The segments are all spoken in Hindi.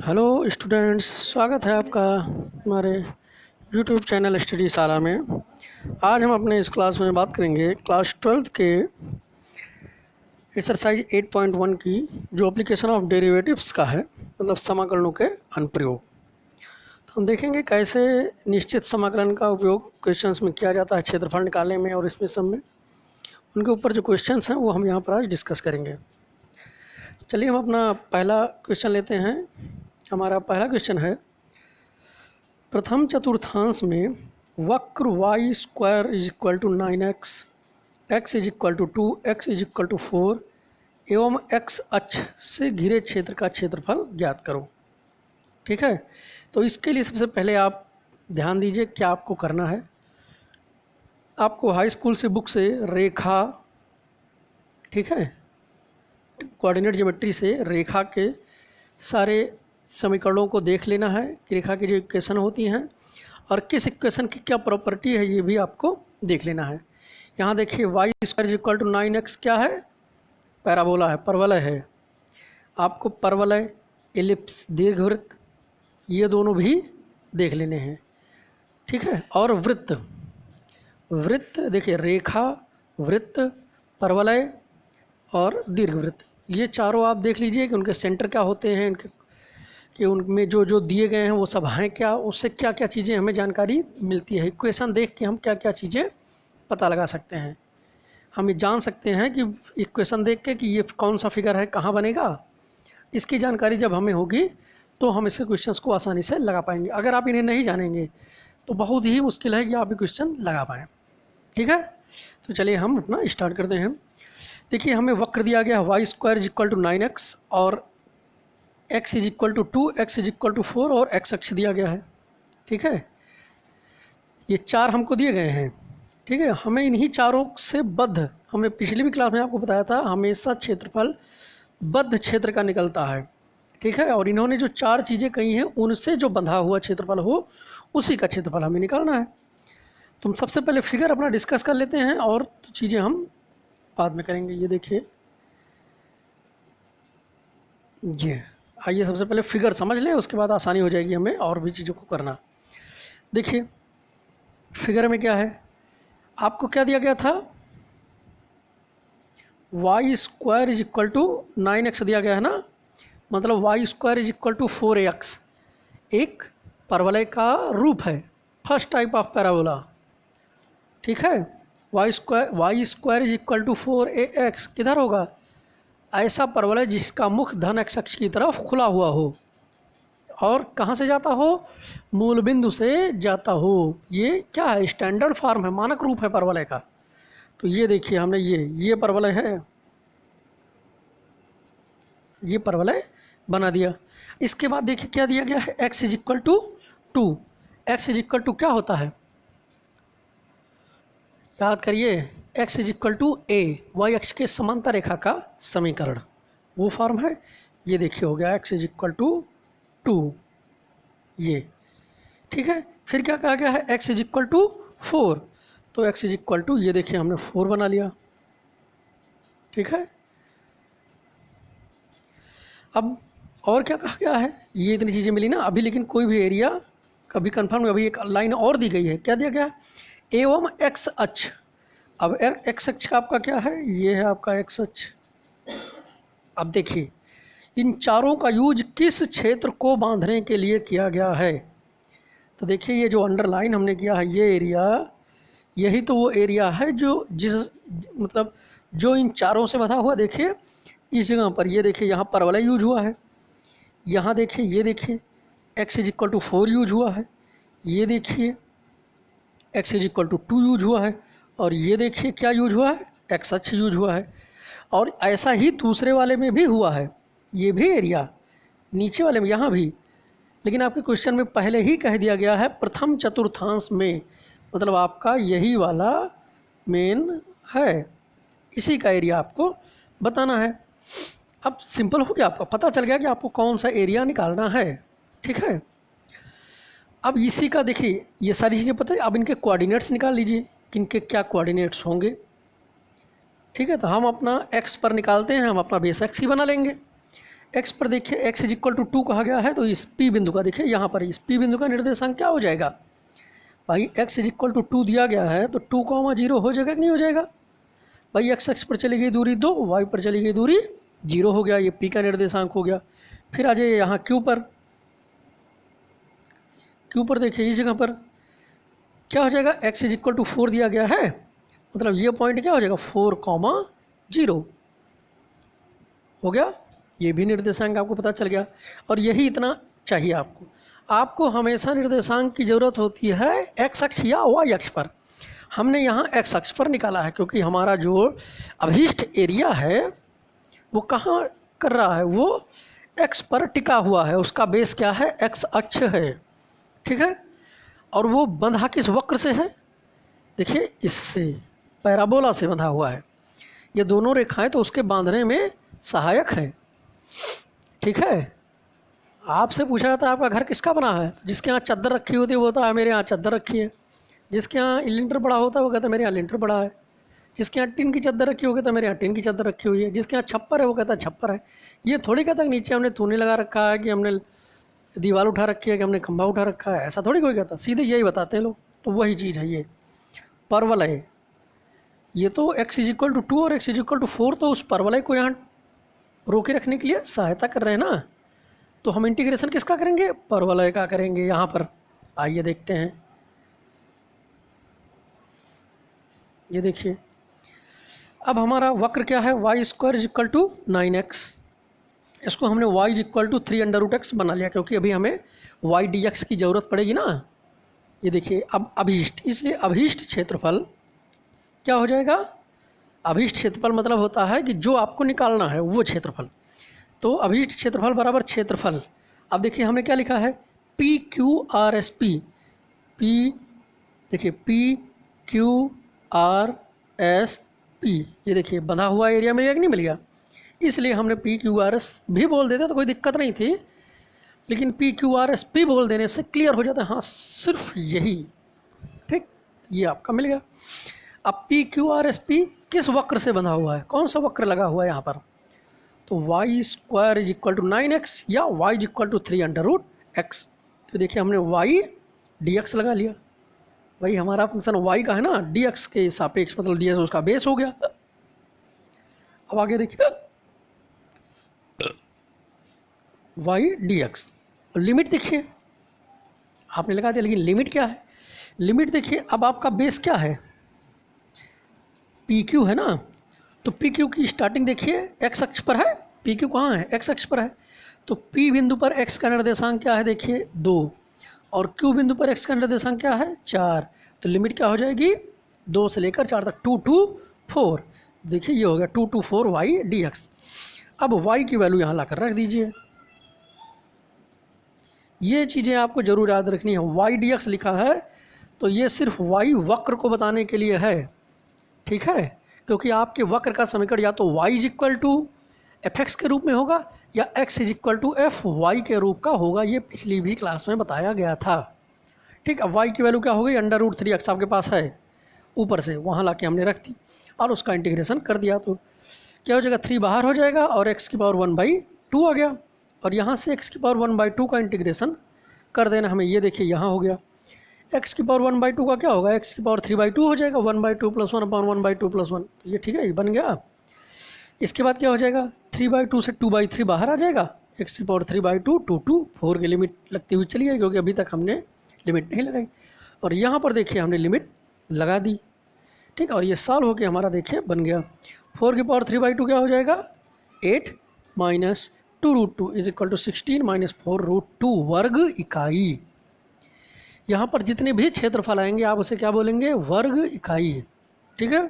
हेलो स्टूडेंट्स, स्वागत है आपका हमारे यूट्यूब चैनल स्टडी शाला में। आज हम अपने इस क्लास में बात करेंगे क्लास 12th के एक्सरसाइज 8.1 की, जो एप्लीकेशन ऑफ डेरिवेटिव्स का है, मतलब समाकलनों के अनुप्रयोग। तो हम देखेंगे कैसे निश्चित समाकलन का उपयोग क्वेश्चंस में किया जाता है, क्षेत्रफल निकालने में और इसमें सब में। उनके ऊपर जो क्वेश्चंस हैं वो हम यहाँ पर आज डिस्कस करेंगे। चलिए हम अपना पहला क्वेश्चन लेते हैं। हमारा पहला क्वेश्चन है, प्रथम चतुर्थांश में वक्र y square is equal to 9x, x is equal to 2, x is equal to 4 एवं x अक्ष से घिरे क्षेत्र का क्षेत्रफल ज्ञात करो। ठीक है, तो इसके लिए सबसे पहले आप ध्यान दीजिए क्या आपको करना है। आपको हाई स्कूल से बुक से रेखा, ठीक है, कोऑर्डिनेट ज्योमेट्री से रेखा के सारे समीकरणों को देख लेना है कि रेखा की जो इक्वेशन होती हैं और किस इक्वेशन की क्या प्रॉपर्टी है, ये भी आपको देख लेना है। यहाँ देखिए y square is equal to 9x क्या है, पैराबोला है, परवलय है। आपको परवलय, एलिप्स, दीर्घवृत्त, ये दोनों भी देख लेने हैं। ठीक है, और वृत्त, वृत्त देखिए रेखा, वृत्त, परवलय और दीर्घवृत्त, ये चारों आप देख लीजिए कि उनके सेंटर क्या होते हैं, इनके कि उनमें जो जो दिए गए हैं वो सब हैं क्या, उससे क्या क्या चीज़ें हमें जानकारी मिलती है। इक्वेशन देख के हम क्या क्या चीज़ें पता लगा सकते हैं। हम ये जान सकते हैं कि इक्वेशन देख के कि ये कौन सा फिगर है, कहाँ बनेगा। इसकी जानकारी जब हमें होगी तो हम इस क्वेश्चंस को आसानी से लगा पाएंगे। अगर आप इन्हें नहीं जानेंगे तो बहुत ही मुश्किल है कि आप ये क्वेश्चन लगा पाएँ। ठीक है, तो चलिए हम अपना स्टार्ट करते हैं। देखिए हमें वक्र दिया गया है y square is equal to 9x और x is equal to 2, x is equal to 4 और x अक्ष दिया गया है। ठीक है, ये चार हमको दिए गए हैं। ठीक है, हमें इन्हीं चारों से बद्ध, हमने पिछली भी क्लास में आपको बताया था, हमेशा क्षेत्रफल बद्ध क्षेत्र का निकलता है। ठीक है, और इन्होंने जो चार चीज़ें कही हैं उनसे जो बंधा हुआ क्षेत्रफल हो उसी का क्षेत्रफल हमें निकालना है। तो हम सबसे पहले फिगर अपना डिस्कस कर लेते हैं और तो चीज़ें हम बाद में करेंगे। ये देखिए, ये आइए सबसे पहले फिगर समझ लें, उसके बाद आसानी हो जाएगी हमें और भी चीज़ों को करना। देखिए फिगर में क्या है, आपको क्या दिया गया था, y square is equal to 9x दिया गया है ना, मतलब y square is equal to 4ax एक परवलय का रूप है, फर्स्ट टाइप ऑफ पैराबोला। ठीक है, y square is equal to 4ax किधर होगा, ऐसा परवलय जिसका मुख धन x अक्ष की तरफ खुला हुआ हो और कहाँ से जाता हो, मूल बिंदु से जाता हो। ये क्या है, स्टैंडर्ड फॉर्म है, मानक रूप है परवलय का। तो ये देखिए हमने ये परवलय है, ये परवलय बना दिया। इसके बाद देखिए क्या दिया गया है, x is equal to 2। x is equal to क्या होता है, याद करिए, x is equal to a, y अक्ष के समांतर रेखा का समीकरण, वो फॉर्म है। ये देखिए हो गया x इज इक्वल टू 2, ये। ठीक है, फिर क्या कहा गया है, x इज इक्वल टू 4, तो x इज इक्वल टू, ये देखिए हमने 4 बना लिया। ठीक है, अब और क्या कहा गया है, ये इतनी चीज़ें मिली ना अभी, लेकिन कोई भी एरिया कभी कंफर्म, अभी एक लाइन और दी गई है, क्या दिया गया है, एवं x अक्ष। अब x अक्ष का आपका क्या है, ये है आपका x अक्ष। अब देखिए इन चारों का यूज किस क्षेत्र को बांधने के लिए किया गया है। तो देखिए ये जो अंडरलाइन हमने किया है, ये एरिया, यही तो वो एरिया है जो मतलब जो इन चारों से बंधा हुआ। देखिए इस जगह पर, ये देखिए यहाँ परवलय यूज हुआ है, यहाँ देखिए, ये देखिए x is equal to 4 use हुआ है, ये देखिए x is equal to 2 use हुआ है, और ये देखिए क्या यूज हुआ है, x अक्ष यूज हुआ है। और ऐसा ही दूसरे वाले में भी हुआ है, ये भी एरिया नीचे वाले में, यहाँ भी। लेकिन आपके क्वेश्चन में पहले ही कह दिया गया है प्रथम चतुर्थांश में, मतलब आपका यही वाला मेन है, इसी का एरिया आपको बताना है। अब सिंपल हो गया, आपका पता चल गया कि आपको कौन सा एरिया निकालना है। ठीक है, अब इसी का देखिए ये सारी चीज़ें पता है। अब इनके कोऑर्डिनेट्स निकाल लीजिए कि इनके क्या कोऑर्डिनेट्स होंगे। ठीक है, तो हम अपना x पर निकालते हैं, हम अपना बेस x ही बना लेंगे। एक्स पर देखिए एक्स इज इक्वल टू 2 कहा गया है, तो इस पी बिंदु का देखिए यहाँ पर इस पी बिंदु का निर्देशांक क्या हो जाएगा भाई, एक्स इज इक्वल टू 2 दिया गया है तो 2,0 हो जाएगा कि नहीं हो जाएगा भाई। एक्स पर चली गई दूरी 2, वाई पर चली गई दूरी 0 हो गया, ये पी का निर्देशांक हो गया। फिर आ जाइए यहाँ क्यू पर, क्यू पर देखिए इस जगह पर क्या हो जाएगा, एक्स इज इक्वल टू 4 दिया गया है, मतलब ये पॉइंट क्या हो जाएगा 4,0 हो गया। ये भी निर्देशांक आपको पता चल गया। और यही इतना चाहिए आपको। आपको हमेशा निर्देशांक की ज़रूरत होती है एक्स अक्ष या वाई अक्ष पर। हमने यहाँ एक्स अक्ष पर निकाला है क्योंकि हमारा जो अभीष्ट एरिया है वो कहाँ कर रहा है, वो एक्स पर टिका हुआ है, उसका बेस क्या है, एक्स अक्ष है, ठीक है। और वो बंधा किस वक्र से है, देखिए इससे, पैराबोला से बंधा हुआ है। ये दोनों रेखाएं तो उसके बांधने में सहायक है, ठीक है। आपसे पूछा जाता है आपका घर किसका बना है, तो जिसके यहाँ चादर रखी होती है वो होता है मेरे यहाँ चादर रखी है। जिसके यहाँ लिंटर बड़ा होता है वो कहता है मेरे यहाँ लिंटर बड़ा है। जिसके यहाँ टिन की चादर रखी होगी तो मेरे यहाँ टिन की चादर रखी हुई है। जिसके यहाँ छप्पर है वो कहता है छप्पर है। ये थोड़ी कहता है नीचे हमने थूने लगा रखा है, कि हमने दीवार उठा रखी है, कि हमने खंभा उठा रखा है, ऐसा थोड़ी कोई कहता, सीधे यही बताते हैं लोग। तो वही चीज़ है ये परवलय। ये तो एक्स इज इक्वल टू 2 और एक्स इज इक्वल टू 4 तो उस परवलय को यहाँ रोके रखने के लिए सहायता कर रहे हैं ना। तो हम इंटीग्रेशन किसका करेंगे, परवलय का करेंगे। यहाँ पर आइए देखते हैं, ये देखिए अब हमारा वक्र क्या है, y square is equal to 9x। इसको हमने y is equal to 3√x बना लिया क्योंकि अभी हमें y dx की ज़रूरत पड़ेगी ना। ये देखिए अब अभीष्ट, इसलिए अभीष्ट क्षेत्रफल क्या हो जाएगा, अभीष्ट क्षेत्रफल मतलब होता है कि जो आपको निकालना है वो क्षेत्रफल। तो अभीष्ट क्षेत्रफल बराबर क्षेत्रफल। अब देखिए हमने क्या लिखा है, P Q R S P, P देखिए P Q R S P, ये देखिए बंधा हुआ एरिया मिल गया कि नहीं मिल गया। इसलिए हमने पी क्यू आर एस भी बोल देते तो कोई दिक्कत नहीं थी, लेकिन P Q R S P बोल देने से क्लियर हो जाता है, हाँ सिर्फ यही, ठीक, ये आपका मिल गया। अब P Q R S P किस वक्र से बंधा हुआ है, कौन सा वक्र लगा हुआ है यहाँ पर, तो y square is equal to 9x या Y is equal to 3√x। तो देखिए हमने वाई dx लगा लिया, वही हमारा फंक्शन वाई का है ना, dx के सापेक्ष, मतलब dx उसका बेस हो गया। अब आगे देखिए वाई dx, लिमिट देखिए आपने लगा दिया, लेकिन लिमिट क्या है, लिमिट देखिए अब आपका बेस क्या है, पी क्यू है ना। तो पी क्यू की स्टार्टिंग देखिए एक्स अक्ष पर है, पी क्यू कहाँ है, एक्स अक्ष पर है। तो पी बिंदु पर एक्स का निर्देशांक क्या है, देखिए 2, और क्यू बिंदु पर एक्स का निर्देशांक क्या है 4। तो लिमिट क्या हो जाएगी 2 से लेकर 4 तक, 2 to 4। देखिए ये हो गया 2 to 4 वाई dx। अब वाई की वैल्यू यहाँ ला कर रख दीजिए। ये चीज़ें आपको ज़रूर याद रखनी है। वाई dx लिखा है तो ये सिर्फ वाई वक्र को बताने के लिए है, ठीक है, क्योंकि आपके वक्र का समीकरण या तो y is equal to f x के रूप में होगा या x is equal to f y के रूप का होगा। ये पिछली भी क्लास में बताया गया था, ठीक। अब y की वैल्यू क्या हो गई, √3x आपके पास है ऊपर से, वहाँ ला के हमने रख दी और उसका इंटीग्रेशन कर दिया। तो क्या हो जाएगा, 3 बाहर हो जाएगा और x की पावर 1/2 आ गया। और यहाँ से x की पावर 1/2 का इंटीग्रेशन कर देना हमें। ये देखिए यहाँ हो गया, x की पावर 1/2 का क्या होगा, x की पावर 3/2 हो जाएगा, 1/2 + 1/1/2 + 1। तो ये ठीक है, ये बन गया। इसके बाद क्या हो जाएगा, 3/2 से 2/3 बाहर आ जाएगा, x की पावर 3/2 2 to 4 की लिमिट लगती हुई चली है, क्योंकि अभी तक हमने लिमिट नहीं लगाई। और यहाँ पर देखिए हमने लिमिट लगा दी, ठीक है। और ये सॉल्व होकर हमारा देखिए बन गया 4 की पावर 3/2 क्या हो जाएगा 8 - 2√2 इज इक्वल टू 16 - 4√2 वर्ग इकाई। यहाँ पर जितने भी क्षेत्रफल आएंगे आप उसे क्या बोलेंगे, वर्ग इकाई, ठीक है।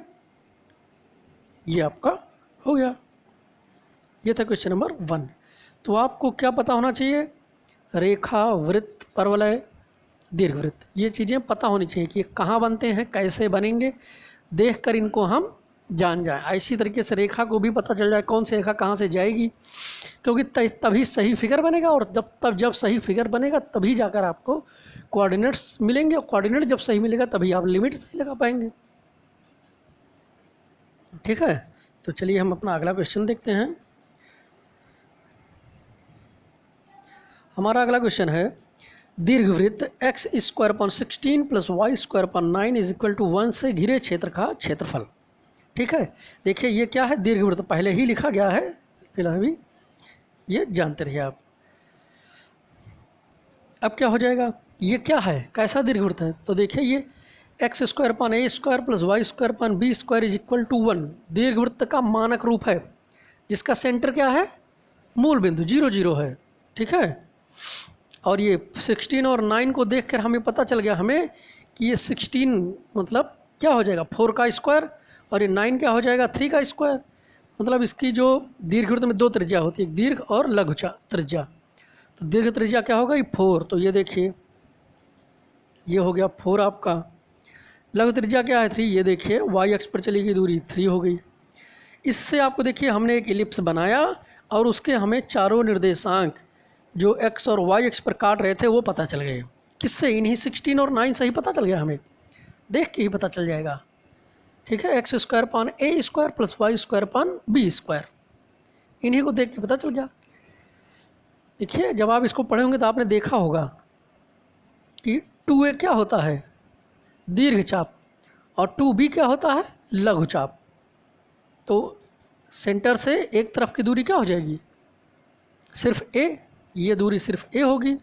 ये आपका हो गया। ये था क्वेश्चन नंबर 1। तो आपको क्या पता होना चाहिए, रेखा, वृत्त, परवलय, दीर्घवृत्त, ये चीज़ें पता होनी चाहिए कि ये कहाँ बनते हैं, कैसे बनेंगे, देखकर इनको हम जान जाएं। ऐसी तरीके से रेखा को भी पता चल जाए कौन सी रेखा कहाँ से जाएगी, क्योंकि तभी सही फिगर बनेगा। और जब सही फिगर बनेगा तभी जाकर आपको कोऑर्डिनेट्स मिलेंगे, और कोऑर्डिनेट जब सही मिलेगा तभी आप लिमिट सही लगा पाएंगे, ठीक है। तो चलिए हम अपना अगला क्वेश्चन देखते हैं। हमारा अगला क्वेश्चन है दीर्घवृत्त x square upon 16 plus y square upon 9 is equal to 1 से घिरे क्षेत्र का क्षेत्रफल। ठीक है, देखिए ये क्या है, दीर्घवृत्त पहले ही लिखा गया है, फिलहाल भी ये जानते रहिए आप। अब क्या हो जाएगा, ये क्या है, कैसा दीर्घवृत्त है, तो देखिए ये x square upon a square plus y square upon b square is equal to 1 दीर्घवृत्त का मानक रूप है, जिसका सेंटर क्या है, मूल बिंदु 0 0 है। ठीक है, और ये 16 और 9 को देखकर हमें पता चल गया हमें कि ये 16 मतलब क्या हो जाएगा 4 का स्क्वायर, और ये 9 क्या हो जाएगा 3 का स्क्वायर। मतलब इसकी जो दीर्घवृत्त में 2 त्रिज्या होती है, एक दीर्घ और लघु त्रिज्या। तो दीर्घ त्रिज्या क्या होगा, ये 4, तो ये देखिए ये हो गया 4 आपका। लघु त्रिज्या क्या है 3, ये देखिए वाई अक्ष पर चली गई दूरी 3 हो गई। इससे आपको देखिए हमने एक एलिप्स बनाया और उसके हमें चारों निर्देशांक जो एक्स और वाई अक्ष पर काट रहे थे वो पता चल गए। किससे, इन्हीं 16 और 9 से ही पता चल गया, हमें देख के ही पता चल जाएगा। ठीक है, एक्स स्क्वायर पान ए स्क्वायर प्लस वाई स्क्वायर पान बी स्क्वायर, इन्हीं को देख के पता चल गया। देखिए जब आप इसको पढ़े होंगे तो आपने देखा होगा कि 2a क्या होता है, दीर्घ चाप, और 2b क्या होता है, लघु चाप। तो सेंटर से एक तरफ की दूरी क्या हो जाएगी, सिर्फ a, ये दूरी सिर्फ a होगी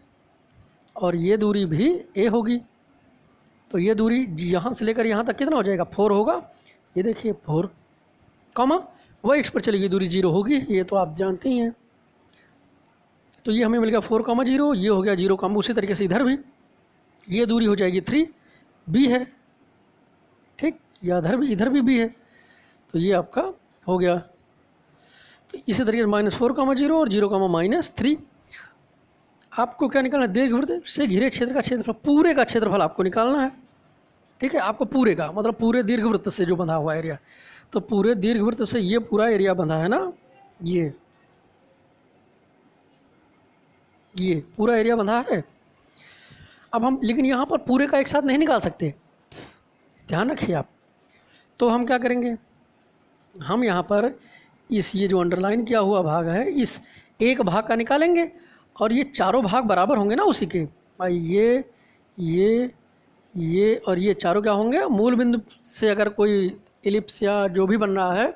और ये दूरी भी a होगी। तो ये दूरी यहाँ से लेकर यहाँ तक कितना हो जाएगा, 4 होगा। ये देखिए 4 कॉमा वाई अक्ष पर चलेगी दूरी 0 होगी, ये तो आप जानते ही हैं। तो ये हमें मिल गया 4 कॉमा 0, ये हो गया 0 कॉमा, उसी तरीके से इधर भी ये दूरी हो जाएगी 3, b है। ठीक, या इधर भी b है, तो ये आपका हो गया। तो इसी तरीके से -4 कॉमा 0 और 0 कॉमा -3। आपको क्या निकालना है, दीर्घवृत्त से घिरे क्षेत्र का क्षेत्रफल, पूरे का क्षेत्रफल आपको निकालना है। ठीक है, आपको पूरे का मतलब पूरे दीर्घवृत्त से जो बंधा हुआ एरिया, तो पूरे दीर्घवृत्त से ये पूरा एरिया बंधा है ना, ये पूरा एरिया बंधा है। अब हम लेकिन यहाँ पर पूरे का एक साथ नहीं निकाल सकते, ध्यान रखिए आप। तो हम क्या करेंगे, हम यहाँ पर ये जो अंडरलाइन किया हुआ भाग है, इस एक भाग का निकालेंगे और ये चारों भाग बराबर होंगे ना उसी के, भाई ये और ये चारों क्या होंगे, मूल बिंदु से अगर कोई एलिप्स या जो भी बन रहा है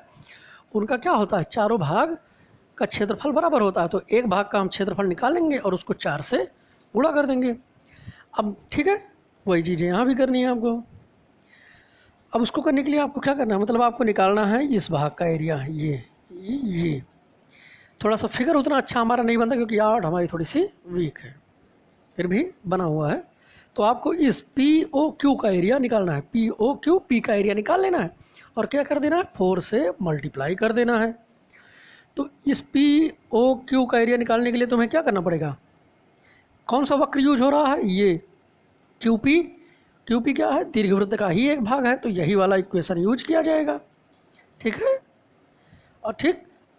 उनका क्या होता है, चारों भाग का क्षेत्रफल बराबर होता है। तो एक भाग का हम क्षेत्रफल निकालेंगे और उसको 4 से गुणा कर देंगे। अब ठीक है, वही चीज़ें यहाँ भी करनी है आपको। अब उसको करने के लिए आपको क्या करना है, मतलब आपको निकालना है इस भाग का एरिया, ये थोड़ा सा फिगर उतना अच्छा हमारा नहीं बनता क्योंकि आर्ट हमारी थोड़ी सी वीक है, फिर भी बना हुआ है। तो आपको इस POQ का एरिया निकालना है, POQ P का एरिया निकाल लेना है और क्या कर देना है, 4 से मल्टीप्लाई कर देना है। तो इस POQ का एरिया निकालने के लिए तुम्हें क्या करना पड़ेगा, कौन सा वक्र यूज हो रहा है, ये QP क्या है, दीर्घवृत्त का ही एक भाग है, तो यही वाला इक्वेशन यूज किया जाएगा। ठीक है,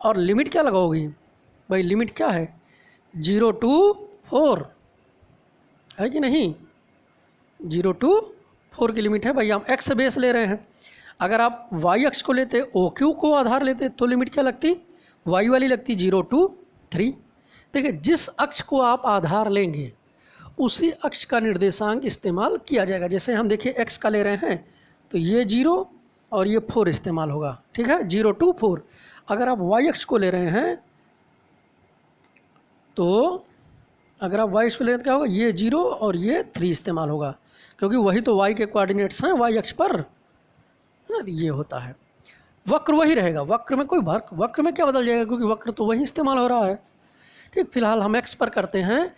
और लिमिट क्या लगाओगी भाई, लिमिट क्या है 0 to 4 है कि नहीं, 0 to 4 की लिमिट है भाई। हम x बेस ले रहे हैं, अगर आप y अक्ष को लेते, OQ को आधार लेते तो लिमिट क्या लगती, y वाली लगती 0 to 3। देखिए जिस अक्ष को आप आधार लेंगे उसी अक्ष का निर्देशांक इस्तेमाल किया जाएगा। जैसे हम देखिए x का ले रहे हैं तो ये 0 और ये 4 इस्तेमाल होगा। ठीक है, 0 to 4। अगर आप y अक्ष को ले रहे हैं तो अगर आप y अक्ष को ले रहे हैं तो क्या होगा, ये 0 और ये 3 इस्तेमाल होगा, क्योंकि वही तो y के कोऑर्डिनेट्स हैं y अक्ष पर, है ना। ये होता है, वक्र वही रहेगा, वक्र में कोई फर्क, वक्र में क्या बदल जाएगा, क्योंकि वक्र तो वही इस्तेमाल हो रहा है। ठीक, फिलहाल हम x पर करते हैं,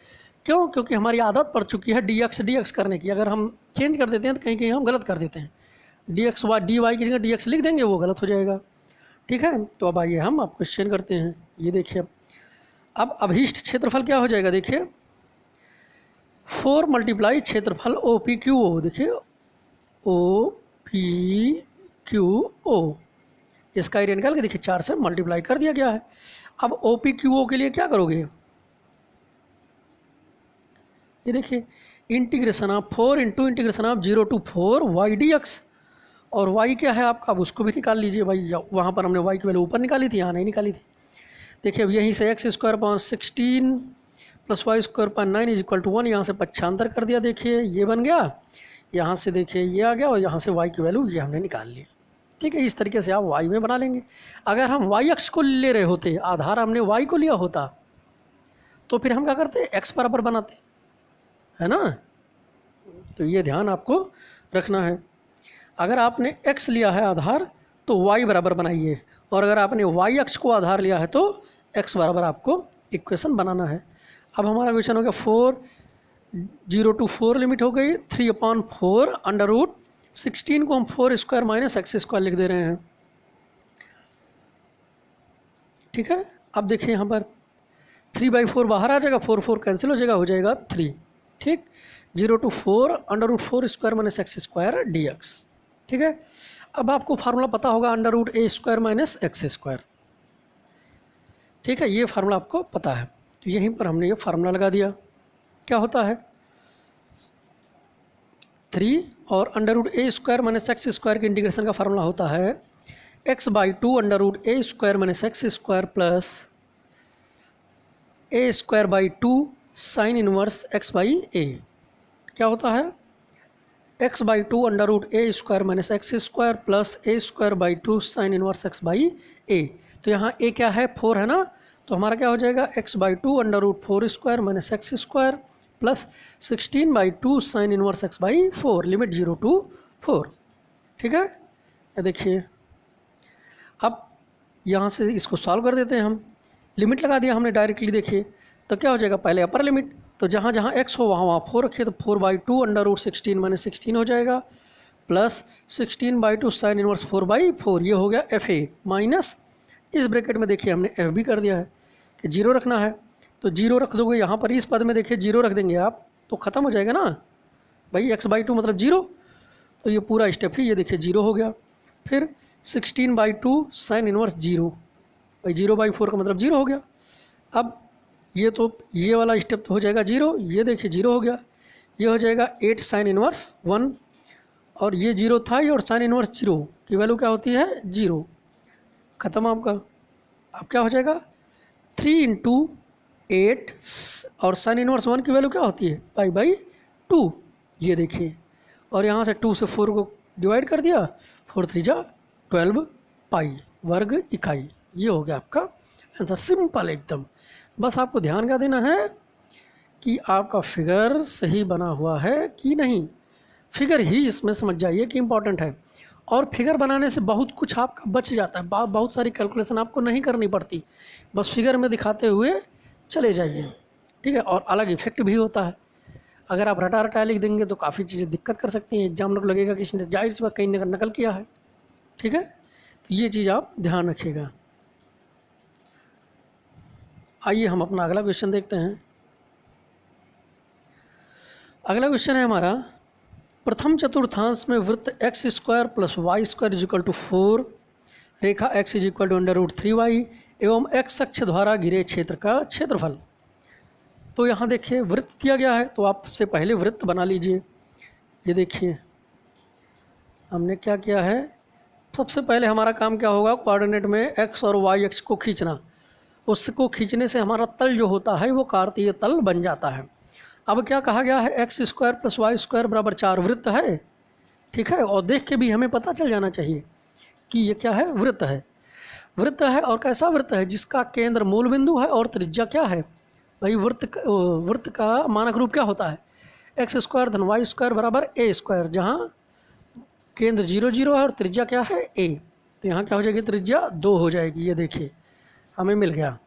क्यों, क्योंकि हमारी आदत पड़ चुकी है dx करने की। अगर हम चेंज कर देते हैं तो कहीं कहीं हम गलत कर देते हैं, dy की जगह dx लिख देंगे, वो गलत हो जाएगा। ठीक है, तो अब आइए हम आप क्वेश्चन करते हैं। ये देखिए अब अभीष्ट क्षेत्रफल क्या हो जाएगा, देखिए 4 मल्टीप्लाई क्षेत्रफल OPQO, देखिए OPQO, इसका एरिया निकाल के देखिए 4 से मल्टीप्लाई कर दिया गया है। अब OPQO के लिए क्या करोगे, ये देखिए integration of 4 into integration of 0 to 4 y dx, और y क्या है आपका, अब उसको भी निकाल लीजिए भाई। वहाँ पर हमने y की वैल्यू ऊपर निकाली थी, यहाँ नहीं निकाली थी। देखिए अब यहीं से x² 16 प्लस वाई स्क्वायर पर 9 इज इक्वल टू 1, यहाँ से पक्षांतर कर दिया, देखिए ये बन गया, यहाँ से देखिए ये आ गया और यहाँ से वाई की वैल्यू ये हमने निकाल ली। ठीक है, इस तरीके से आप वाई में बना लेंगे। अगर हम वाई अक्ष को ले रहे होते, आधार हमने वाई को लिया होता, तो फिर हम क्या करते, एक्स बराबर बनाते, है ना। तो ये ध्यान आपको रखना है। अगर आपने एक्स लिया है आधार तो वाई बराबर बनाइए, और अगर आपने वाई अक्ष को आधार लिया है तो एक्स बराबर आपको इक्वेशन बनाना है। अब हमारा क्वेश्चन हो गया 4 0 to 4 लिमिट हो गई, 3/4 अंडर रूट 16 को हम 4 स्क्वायर माइनस एक्स स्क्वायर लिख दे रहे हैं। ठीक है, अब देखिए यहाँ पर 3/4 बाहर आ जाएगा, 4 4 कैंसिल हो जाएगा, हो जाएगा 3। ठीक, 0 to 4 under root 4 square minus x square d x. ठीक है, अब आपको फार्मूला पता होगा under root a square minus x square. ठीक है, ये फार्मूला आपको पता है, तो यहीं पर हमने ये फार्मूला लगा दिया। क्या होता है 3 और under root a square minus x square के इंटीग्रेशन का फार्मूला होता है x/2 under root a square minus x square plus a square by 2 sine inverse x by a. क्या होता है x/2 under root a square minus x square plus a square by 2 sine inverse x by a. तो यहाँ a क्या है 4 है ना, तो हमारा क्या हो जाएगा x/2 under root 4 square minus x square plus 16/2 sine inverse x by 4, limit 0 to 4। ठीक है, ये देखिए, अब यहाँ से इसको सॉल्व कर देते हैं हम। लिमिट लगा दिया हमने डायरेक्टली, देखिए तो क्या हो जाएगा, पहले अपर लिमिट, तो जहाँ जहाँ x हो वहाँ वहाँ 4 रखिए, तो 4/2 अंडर रूट 16 माइनस 16 हो जाएगा प्लस 16/2 साइन इनवर्स 4/4, ये हो गया एफ ए माइनस, इस ब्रैकेट में देखिए हमने एफ भी कर दिया है कि 0 रखना है, तो 0 रख दोगे यहाँ पर, इस पद में देखिए 0 रख देंगे आप तो ख़त्म हो जाएगा ना भाई, x/2 मतलब 0, तो ये पूरा स्टेप ही ये देखिए 0 हो गया। फिर 16/2 साइन इनवर्स 0, भाई 0/4 का मतलब 0 हो गया। अब ये तो ये वाला स्टेप तो हो जाएगा 0, ये देखिए 0 हो गया, ये हो जाएगा 8 साइन इनवर्स 1, और ये 0 था ही, और साइन इनवर्स 0 की वैल्यू क्या होती है 0, ख़त्म आपका। अब क्या हो जाएगा 3 × 8 और साइन इनवर्स 1 की वैल्यू क्या होती है π/2, ये देखिए, और यहाँ से 2 से 4 को डिवाइड कर दिया, 4 3 जा 12 पाई वर्ग इकाई, ये हो गया आपका आंसर, सिंपल एकदम। बस आपको ध्यान क्या देना है कि आपका फिगर सही बना हुआ है कि नहीं, फिगर ही इसमें समझ जाइए कि इम्पॉर्टेंट है, और फिगर बनाने से बहुत कुछ आपका बच जाता है, बहुत सारी कैलकुलेशन आपको नहीं करनी पड़ती, बस फिगर में दिखाते हुए चले जाइए। ठीक है, और अलग इफेक्ट भी होता है, अगर आप रटा रटा लिख देंगे तो काफ़ी चीज़ें दिक्कत कर सकती हैं, एग्जाम को लगेगा कि इसने जाहिर सी बात कहीं नकल किया है। ठीक है, तो ये चीज़ आप ध्यान रखिएगा। आइए हम अपना अगला क्वेश्चन देखते हैं। अगला क्वेश्चन है हमारा, प्रथम चतुर्थांश में वृत्त x square plus y square is equal to 4, रेखा x is equal to under root 3y एवं x अक्ष द्वारा घिरे क्षेत्र का क्षेत्रफल। तो यहाँ देखिए वृत्त दिया गया है, तो आपसे पहले वृत्त बना लीजिए। ये देखिए हमने क्या किया है, सबसे पहले हमारा काम क्या होगा, कोऑर्डिनेट में x और y अक्ष को खींचना, उसको खींचने से हमारा तल जो होता है वो कार्तीय तल बन जाता है। अब क्या कहा गया है, x square plus y square बराबर 4 वृत्त है। ठीक है, और देख के भी हमें पता चल जाना चाहिए कि ये क्या है, वृत्त है। वृत्त है और कैसा वृत्त है, जिसका केंद्र मूल बिंदु है और त्रिज्या क्या है भाई, वृत्त का मानक रूप क्या होता है, एक्स स्क्वायर धन वाई स्क्वायर बराबर ए स्क्वायर, जहाँ केंद्र 0 0 है और त्रिज्या क्या है ए, तो यहाँ क्या हो जाएगी, त्रिज्या 2 हो जाएगी। ये देखिए हमें मिल गया,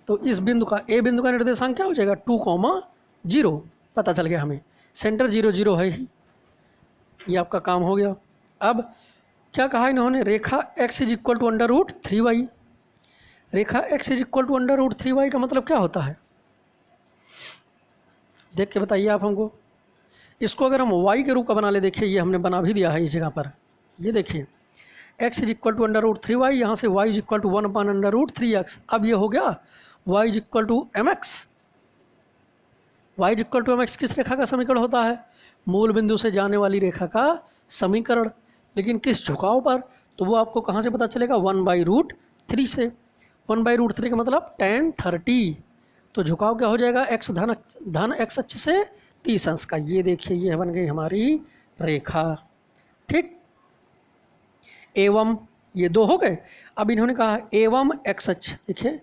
तो इस बिंदु का ए बिंदु का निर्देशांक क्या हो जाएगा 2,0, पता चल गया हमें, सेंटर 0 0 है ही, ये आपका काम हो गया। अब क्या कहा इन्होंने, रेखा x is equal to under root 3y, रेखा x is equal to under root 3y का मतलब क्या होता है, देख के बताइए आप हमको। इसको अगर हम y के रूप का बना ले, देखिए ये हमने बना भी दिया है इस जगह पर, ये देखिए x is equal to under root 3y, यहाँ से y is equal to 1 under root 3x। अब ये हो गया y is equal to mx, y is equal to mx किस रेखा का समीकरण होता है, मूल बिंदु से जाने वाली रेखा का समीकरण, लेकिन किस झुकाव पर, तो वो आपको कहाँ से पता चलेगा, 1/√3 से। 1/√3 का मतलब tan 30, तो झुकाव क्या हो जाएगा, एक्स धन एक्स अक्ष से 30 अंश का। ये देखिए ये बन गई हमारी रेखा। ठीक, एवं ये दो हो गए। अब इन्होंने कहा एवं एक्स अक्ष, देखिए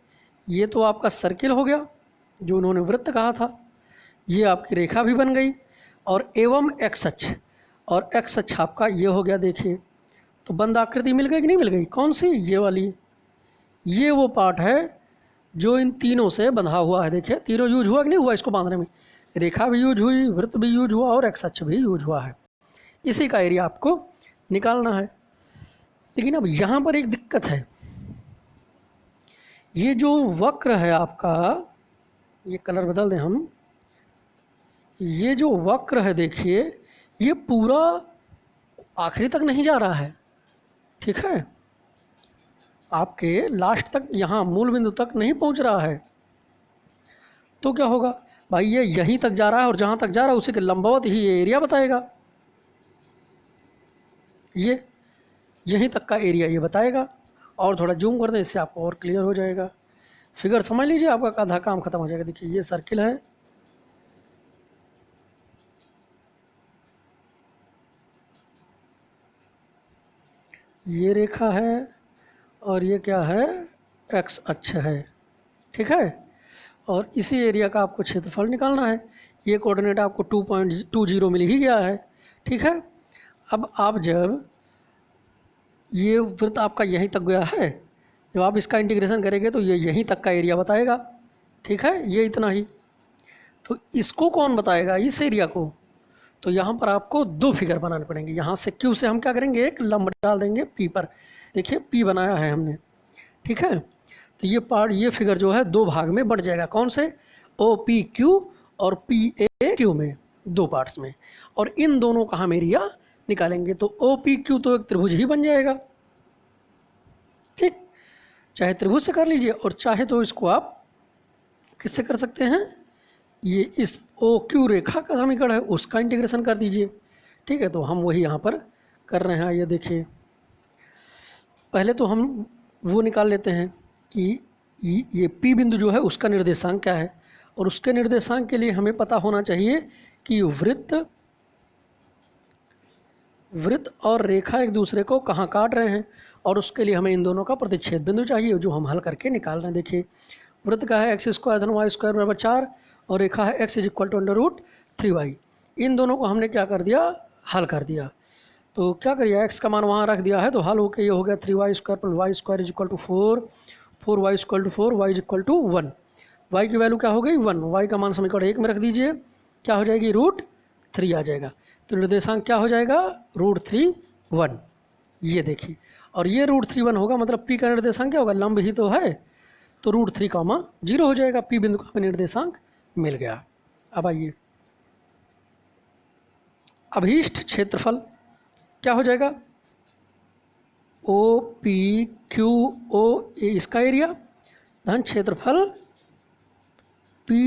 ये तो आपका सर्किल हो गया जो उन्होंने वृत्त कहा था, ये आपकी रेखा भी बन गई, और एवं एक्स अक्ष, और एक्स अक्ष आपका ये हो गया। देखिए तो बंद आकृति मिल गई कि नहीं मिल गई, कौन सी, ये वाली। ये वो पार्ट है जो इन तीनों से बंधा हुआ है। देखिए तीनों यूज हुआ कि नहीं हुआ इसको बांधने में, रेखा भी यूज हुई, वृत्त भी यूज हुआ, और एक्स अक्ष भी यूज हुआ है। इसी का एरिया आपको निकालना है। लेकिन अब यहाँ पर एक दिक्कत है, ये जो वक्र है आपका, ये कलर बदल दें हम, ये जो वक्र है देखिए ये पूरा आखिरी तक नहीं जा रहा है, ठीक है, आपके लास्ट तक, यहाँ मूल बिंदु तक नहीं पहुँच रहा है। तो क्या होगा भाई, ये यहीं तक जा रहा है, और जहाँ तक जा रहा है उसी के लंबवत ही ये एरिया बताएगा, ये यहीं तक का एरिया ये बताएगा। और थोड़ा जूम कर दें, इससे आपको और क्लियर हो जाएगा। फिगर समझ लीजिए, आपका आधा काम खत्म हो जाएगा। देखिए ये सर्किल है, ये रेखा है, और ये क्या है, एक्स अक्ष है, ठीक है। और इसी एरिया का आपको क्षेत्रफल निकालना है। ये कोऑर्डिनेट आपको 2.20 मिल ही गया है, ठीक है। अब आप जब ये वृत्त आपका यहीं तक गया है, जब आप इसका इंटीग्रेशन करेंगे तो ये यहीं तक का एरिया बताएगा, ठीक है, ये इतना ही। तो इसको कौन बताएगा, इस एरिया को, तो यहाँ पर आपको दो फिगर बनाने पड़ेंगे। यहाँ से क्यू से हम क्या करेंगे, एक लंब डाल देंगे पी पर। देखिए पी बनाया है हमने, ठीक है। तो ये पार्ट, ये फिगर जो है दो भाग में बढ़ जाएगा, कौन से, ओ पी क्यू और पी ए क्यू में, दो पार्ट्स में। और इन दोनों का हम एरिया निकालेंगे, तो ओ पी क्यू तो एक त्रिभुज ही बन जाएगा, ठीक। चाहे त्रिभुज से कर लीजिए, और चाहे तो इसको आप किससे कर सकते हैं, ये इस ओ क्यू रेखा का समीकरण है उसका इंटीग्रेशन कर दीजिए, ठीक है। तो हम वही यहाँ पर कर रहे हैं। ये देखिए पहले तो हम वो निकाल लेते हैं कि ये पी बिंदु जो है उसका निर्देशांक क्या है, और उसके निर्देशांक के लिए हमें पता होना चाहिए कि वृत्त और रेखा एक दूसरे को कहाँ काट रहे हैं, और उसके लिए हमें इन दोनों का प्रतिच्छेद बिंदु चाहिए, जो हम हल करके निकाल रहे हैं। देखिए वृत्त का है एक्स स्क्वायर धन वाई स्क्वायर बराबर 4, और रेखा है x इक्वल टू √3y। इन दोनों को हमने क्या कर दिया, हल कर दिया। तो क्या करिए, x का मान वहाँ रख दिया है, तो हल होकर ये हो गया 3y square plus y square is equal to 4, 4y equal to 4, y is equal to 1। y की वैल्यू क्या हो गई 1, y का मान समीकरण 1 में रख दीजिए, क्या हो जाएगी √3 आ जाएगा। तो निर्देशांक क्या हो जाएगा √3 1, ये देखिए। और ये √3 1 होगा, मतलब p का निर्देशांक क्या होगा, लंब ही तो है, तो √3, 0 हो जाएगा। p बिंदु का निर्देशांक मिल गया। अब आइए, अभीष्ट क्षेत्रफल क्या हो जाएगा, ओ पी क्यू ओ इसका एरिया धन क्षेत्रफल P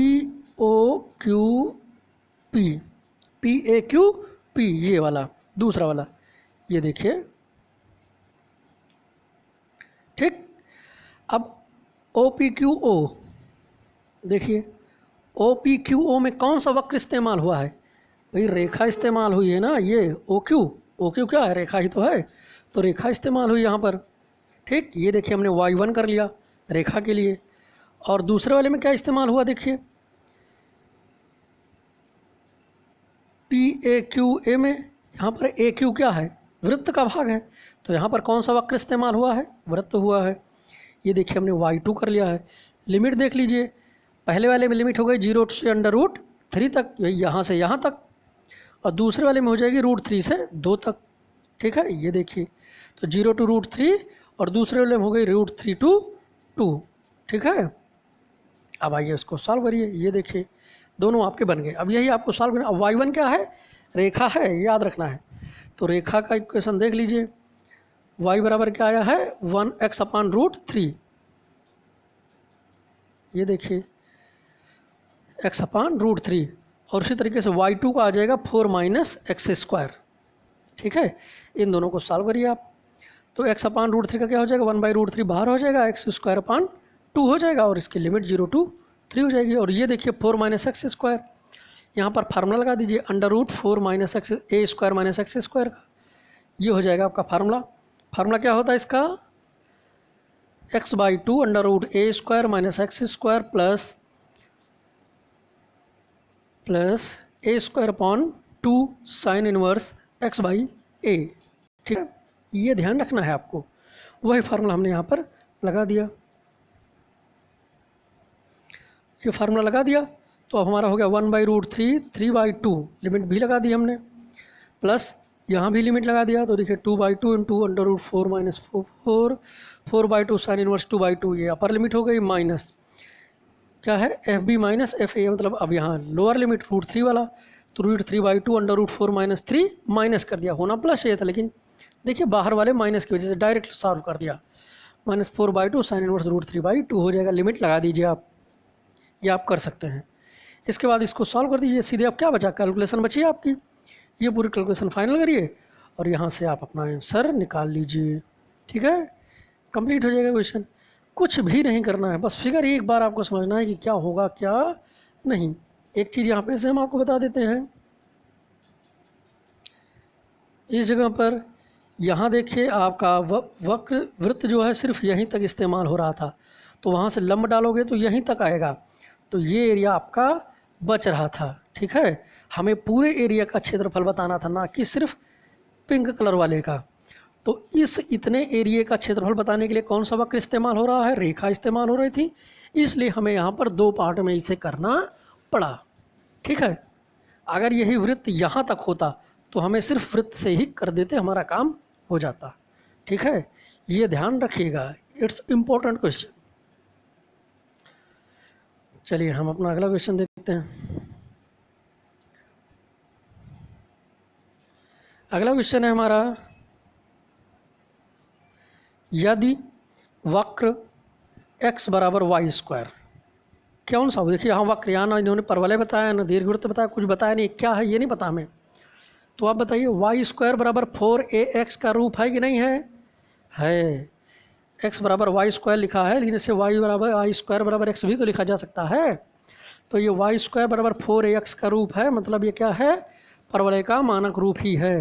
O Q P, P A Q P, ये वाला दूसरा वाला, ये देखिए, ठीक। अब ओ पी क्यू ओ, देखिए ओ पी क्यू ओ में कौन सा वक्र इस्तेमाल हुआ है, भाई रेखा इस्तेमाल हुई है ना, ये ओ क्यू क्या है, रेखा ही तो है, तो रेखा इस्तेमाल हुई यहाँ पर, ठीक। ये देखिए हमने y1 कर लिया रेखा के लिए, और दूसरे वाले में क्या इस्तेमाल हुआ, देखिए पी ए क्यू ए में, यहाँ पर ए क्यू क्या है, वृत्त का भाग है, तो यहाँ पर कौन सा वक्र इस्तेमाल हुआ है, वृत्त हुआ है। ये देखिए हमने y2 कर लिया है। लिमिट देख लीजिए, पहले वाले में लिमिट हो गई 0 से √3 तक, यहाँ से यहाँ तक, और दूसरे वाले में हो जाएगी √3 से 2 तक, ठीक है। ये देखिए तो 0 to √3, और दूसरे वाले में हो गई √3 to 2, ठीक है। अब आइए उसको सॉल्व करिए, ये देखिए दोनों आपके बन गए। अब यही आपको सॉल्व करना। अब y1 क्या है, रेखा है, याद रखना है। तो रेखा का इक्वेशन देख लीजिए, y बराबर क्या आया है 1x/√3, ये देखिए x/√3, और उसी तरीके से y2 का आ जाएगा 4 - x², ठीक है। इन दोनों को सॉल्व करिए आप, तो x/√3 का क्या हो जाएगा 1/√3 बाहर हो जाएगा, x² 2 हो जाएगा, और इसकी लिमिट 0 to 3 हो जाएगी। और ये देखिए 4 माइनस एक्स स्क्वायर, यहाँ पर फार्मूला लगा दीजिए √4 माइनस एक्स ए स्क्वायर माइनस एक्स स्क्वायर का, ये हो जाएगा आपका फार्मूला। फार्मूला क्या होता है इसका, x/2 √a square minus x square plus a square upon 2 sine inverse x/a। ठीक है, ये ध्यान रखना है आपको। वही फार्मूला हमने यहाँ पर लगा दिया, ये फार्मूला लगा दिया तो अब हमारा हो गया 1/√3 3/2, लिमिट भी लगा दी हमने, प्लस यहाँ भी लिमिट लगा दिया तो देखिए 2/2 इंटू √4 माइनस 4/2 साइन इनवर्स 2/2, ये अपर लिमिट हो गई, माइनस क्या है FB माइनस FA, मतलब अब यहाँ लोअर लिमिट √3 वाला, तो √3/2 √4 माइनस 3 माइनस कर दिया, होना प्लस ये था लेकिन देखिए बाहर वाले माइनस की वजह से डायरेक्ट सॉल्व कर दिया, -4/2 साइन इनवर्स √3/2 हो जाएगा। लिमिट लगा दीजिए आप, ये आप कर सकते हैं। इसके बाद इसको सॉल्व कर दीजिए, सीधे आप क्या बचा, कैलकुलेशन बची आपकी, ये पूरी कैलकुलेशन फाइनल करिए और यहाँ से आप अपना आंसर निकाल लीजिए। ठीक है, कंप्लीट हो जाएगा क्वेश्चन। कुछ भी नहीं करना है, बस फिगर एक बार आपको समझना है कि क्या होगा क्या नहीं। एक चीज़ यहाँ पे से हम आपको बता देते हैं, इस जगह पर यहाँ देखिए आपका वक्र वृत्त जो है सिर्फ यहीं तक इस्तेमाल हो रहा था, तो वहाँ से लंब डालोगे तो यहीं तक आएगा, तो ये एरिया आपका बच रहा था। ठीक है, हमें पूरे एरिया का क्षेत्रफल बताना था, ना कि सिर्फ पिंक कलर वाले का। तो इस इतने एरिया का क्षेत्रफल बताने के लिए कौन सा वक्र इस्तेमाल हो रहा है, रेखा इस्तेमाल हो रही थी, इसलिए हमें यहाँ पर 2 पार्ट में इसे करना पड़ा। ठीक है, अगर यही वृत्त यहाँ तक होता तो हमें सिर्फ वृत्त से ही कर देते, हमारा काम हो जाता। ठीक है, ये ध्यान रखिएगा, इट्स इम्पोर्टेंट क्वेश्चन। चलिए हम अपना अगला क्वेश्चन देखते हैं। अगला क्वेश्चन है हमारा, यदि वक्र x बराबर वाई स्क्वायर, कौन सा हो, देखिए यहाँ वक्र, यहाँ ना इन्होंने परवलय बताया ना दीर्घवृत्त बताया, कुछ बताया नहीं, क्या है ये नहीं पता हमें। तो आप बताइए वाई स्क्वायर बराबर 4ax का रूप है कि नहीं है, है। x बराबर वाई स्क्वायर लिखा है, लेकिन इससे y बराबर आई स्क्वायर बराबर x भी तो लिखा जा सकता है। तो ये वाई स्क्वायर बराबर 4ax का रूप है, मतलब ये क्या है, परवलय का मानक रूप ही है।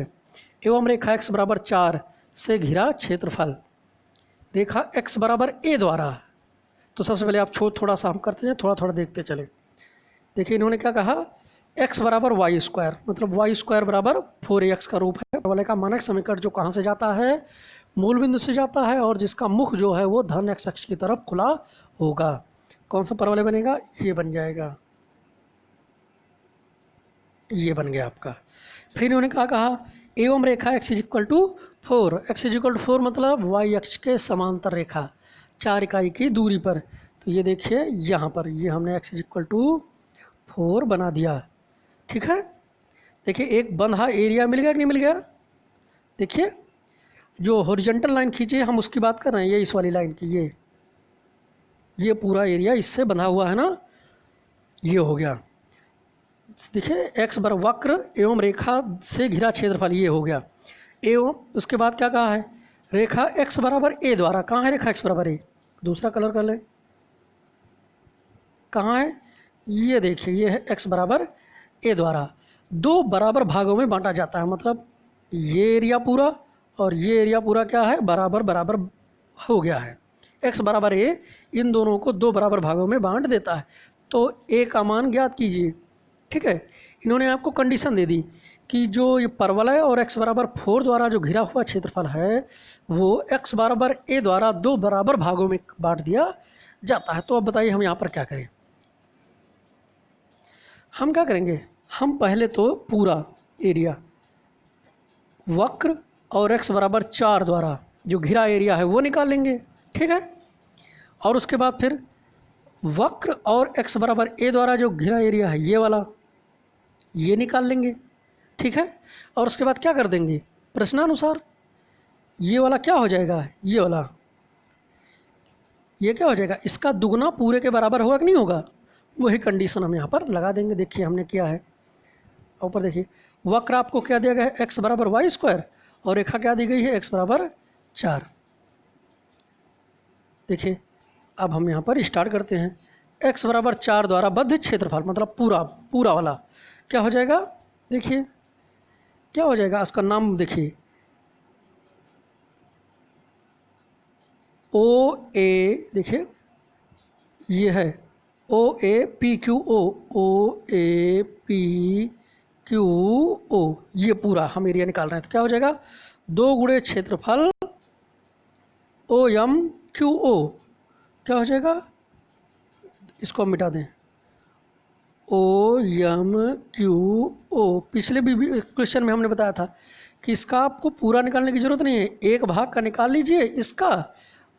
एवं रेखा x बराबर 4 से घिरा क्षेत्रफल, रेखा x बराबर a द्वारा। तो सबसे पहले आप थोड़ा सा हम करते हैं, थोड़ा थोड़ा देखते चले। देखिए इन्होंने क्या कहा, x बराबर वाई स्क्वायर, मतलब वाई स्क्वायर बराबर 4ax का रूप है। परवलय का मानक समीकरण जो कहाँ से जाता है, मूल बिंदु से जाता है, और जिसका मुख जो है वो धन x अक्ष की तरफ खुला होगा। कौन सा परवलय बनेगा, ये बन जाएगा, ये बन गया आपका। फिर इन्होंने क्या कहा, एवं रेखा x = 4, x = 4 मतलब y अक्ष के समांतर रेखा 4 इकाई की दूरी पर। तो ये देखिए यहाँ पर ये हमने x = 4 बना दिया। ठीक है, देखिए एक बंधा एरिया मिल गया कि नहीं मिल गया। देखिए जो हॉरिजॉन्टल लाइन खींचे हम उसकी बात कर रहे हैं, ये इस वाली लाइन की, ये पूरा एरिया इससे बंधा हुआ है ना, ये हो गया। देखिए x बर वक्र एवं रेखा से घिरा क्षेत्रफल, ये हो गया। एवं उसके बाद क्या कहा है, रेखा x बराबर a द्वारा, कहाँ है रेखा x बराबर a, दूसरा कलर कर ले, कहाँ है, ये देखिए ये है x बराबर a द्वारा 2 बराबर भागों में बांटा जाता है, मतलब ये एरिया पूरा और ये एरिया पूरा क्या है, बराबर बराबर हो गया है। x बराबर a इन दोनों को 2 बराबर भागों में बांट देता है। तो a का मान ज्ञात कीजिए। ठीक है, इन्होंने आपको कंडीशन दे दी कि जो ये परवलय और x बराबर 4 द्वारा जो घिरा हुआ क्षेत्रफल है वो x बराबर a द्वारा 2 बराबर भागों में बांट दिया जाता है। तो अब बताइए हम यहाँ पर क्या करें, हम क्या करेंगे, हम पहले तो पूरा एरिया वक्र और x बराबर 4 द्वारा जो घिरा एरिया है वो निकाल लेंगे। ठीक है, और उसके बाद फिर वक्र और x बराबर a द्वारा जो घिरा एरिया है ये वाला, ये निकाल लेंगे। ठीक है, और उसके बाद क्या कर देंगे, प्रश्नानुसार ये वाला क्या हो जाएगा, ये वाला ये क्या हो जाएगा, इसका दुगना पूरे के बराबर होगा कि नहीं होगा, वही कंडीशन हम यहाँ पर लगा देंगे। देखिए हमने किया है, ऊपर देखिए वक्र आपको क्या दिया गया है, x बराबर वाई स्क्वायर, और रेखा क्या दी गई है, x बराबर 4। देखिए अब हम यहाँ पर स्टार्ट करते हैं, x बराबर 4 द्वारा बद्ध क्षेत्रफल, मतलब पूरा पूरा वाला क्या हो जाएगा, देखिए क्या हो जाएगा, उसका नाम देखिए ओ ए, देखिए ये है O A P Q O, O A P Q O, ये पूरा हम एरिया निकाल रहे हैं। तो क्या हो जाएगा, 2 गुणे क्षेत्रफल ओ एम क्यू ओ, क्या हो जाएगा, इसको हम मिटा दें, ओ एम क्यू ओ। पिछले भी क्वेश्चन में हमने बताया था कि इसका आपको पूरा निकालने की ज़रूरत नहीं है, एक भाग का निकाल लीजिए इसका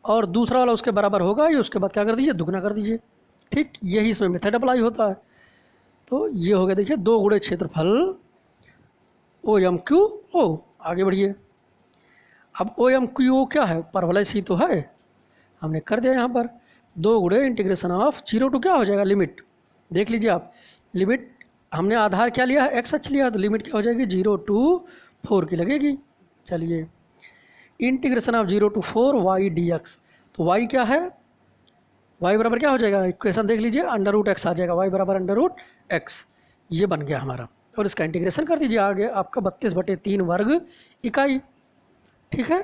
और दूसरा वाला उसके बराबर होगा ही, उसके बाद क्या कर दीजिए, दुगना कर दीजिए। ठीक, यही इसमें मेथड अप्लाई होता है। तो ये हो गया, देखिए 2 गुणे क्षेत्रफल ओ एम क्यू ओ। आगे बढ़िए, अब ओ एम क्यू ओ क्या है, परवलय सी तो है, हमने कर दिया यहाँ पर 2 गुणे इंटीग्रेशन ऑफ 0 टू क्या हो जाएगा, लिमिट देख लीजिए आप, लिमिट हमने आधार क्या लिया है, एक्स अक्ष लिया, तो लिमिट क्या हो जाएगी 0 टू 4 की लगेगी। चलिए, integration of 0 to 4 y d x, तो वाई क्या है, वाई बराबर क्या हो जाएगा, इक्वेशन देख लीजिए, अंडर रूट एक्स आ जाएगा, वाई बराबर अंडर रूट एक्स, ये बन गया हमारा। और इसका इंटीग्रेशन कर दीजिए, आगे आपका 32/3 वर्ग इकाई। ठीक है,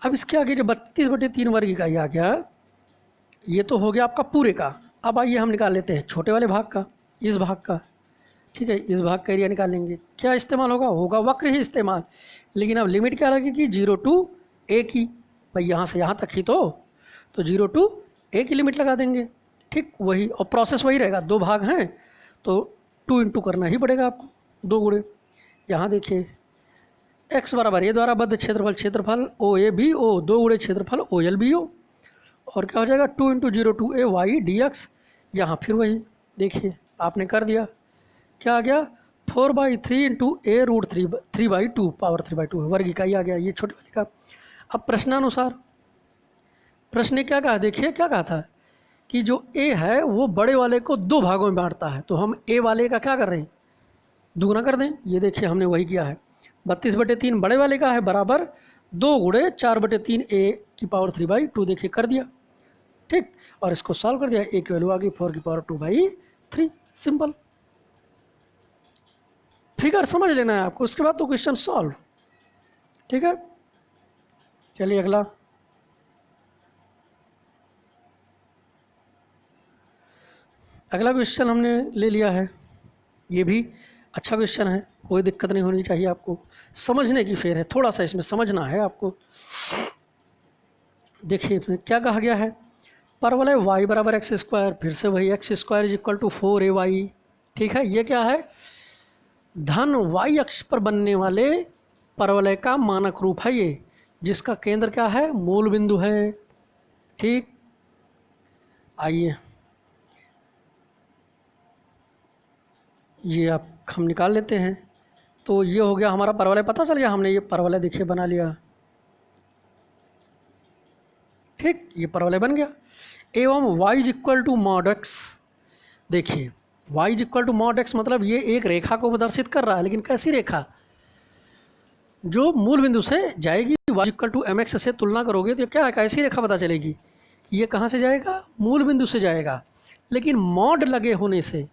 अब इसके आगे जो 32/3 वर्ग इकाई आ गया, ये तो हो गया आपका पूरे का। अब आइए हम निकाल लेते हैं छोटे वाले भाग का, इस भाग का। ठीक है, इस भाग का एरिया निकाल लेंगे, क्या इस्तेमाल होगा, होगा वक्र ही इस्तेमाल, लेकिन अब लिमिट क्या लगेगी, 0 टू a की, भाई यहाँ से यहाँ तक ही तो 0 टू a की लिमिट लगा देंगे। ठीक, वही, और प्रोसेस वही रहेगा, 2 भाग हैं तो 2 इंटू करना ही पड़ेगा आपको, 2 गुणे। यहाँ देखिए x बराबर a द्वारा बद्ध क्षेत्रफल, क्षेत्रफल ओ ए बी ओ, 2 गुणे क्षेत्रफल ओ एल बी ओ, और क्या हो जाएगा 2 into 0 to a y d x. यहाँ फिर वही देखिए आपने कर दिया, क्या आ गया 4/3 इंटू ए रूट 3/2 पावर 3/2 वर्ग इकाई आ गया, ये छोटे वाले का। अब प्रश्नानुसार, प्रश्न ने क्या कहा, देखिए क्या कहा था कि जो ए है वो बड़े वाले को 2 भागों में बांटता है, तो हम ए वाले का क्या कर रहे हैं, दुगना कर दें। ये देखिए हमने वही किया है, 32/3 बड़े वाले का है बराबर 2 गुणे 4/3 ए की पावर 3/2, देखिए कर दिया। ठीक, और इसको सॉल्व कर दिया, ए की वैल्यू आ गई 4 की पावर 2/3, सिंपल। फिगर समझ लेना है आपको, उसके बाद तो क्वेश्चन सॉल्व। ठीक है, चलिए अगला, अगला क्वेश्चन हमने ले लिया है, ये भी अच्छा क्वेश्चन है, कोई दिक्कत नहीं होनी चाहिए आपको, समझने की फेर है, थोड़ा सा इसमें समझना है आपको। देखिए इसमें क्या कहा गया है, परवलय y बराबर x², फिर से वही x² is equal to 4ay। ठीक है, ये क्या है, धन y अक्ष पर बनने वाले परवलय का मानक रूप है ये, जिसका केंद्र क्या है, मूल बिंदु है। ठीक, आइए ये आप हम निकाल लेते हैं। तो ये हो गया हमारा परवलय, पता चल गया, हमने ये परवलय देखिए बना लिया। ठीक, ये परवलय बन गया। एवं y is equal to mod x, देखिए y is equal to mod x मतलब ये एक रेखा को प्रदर्शित कर रहा है, लेकिन कैसी रेखा, जो मूल बिंदु से जाएगी, y is equal to mx से तुलना करोगे तो क्या है, कैसी रेखा पता चलेगी, ये कहाँ से जाएगा, मूल बिंदु से जाएगा, लेकिन मॉड लगे होने से,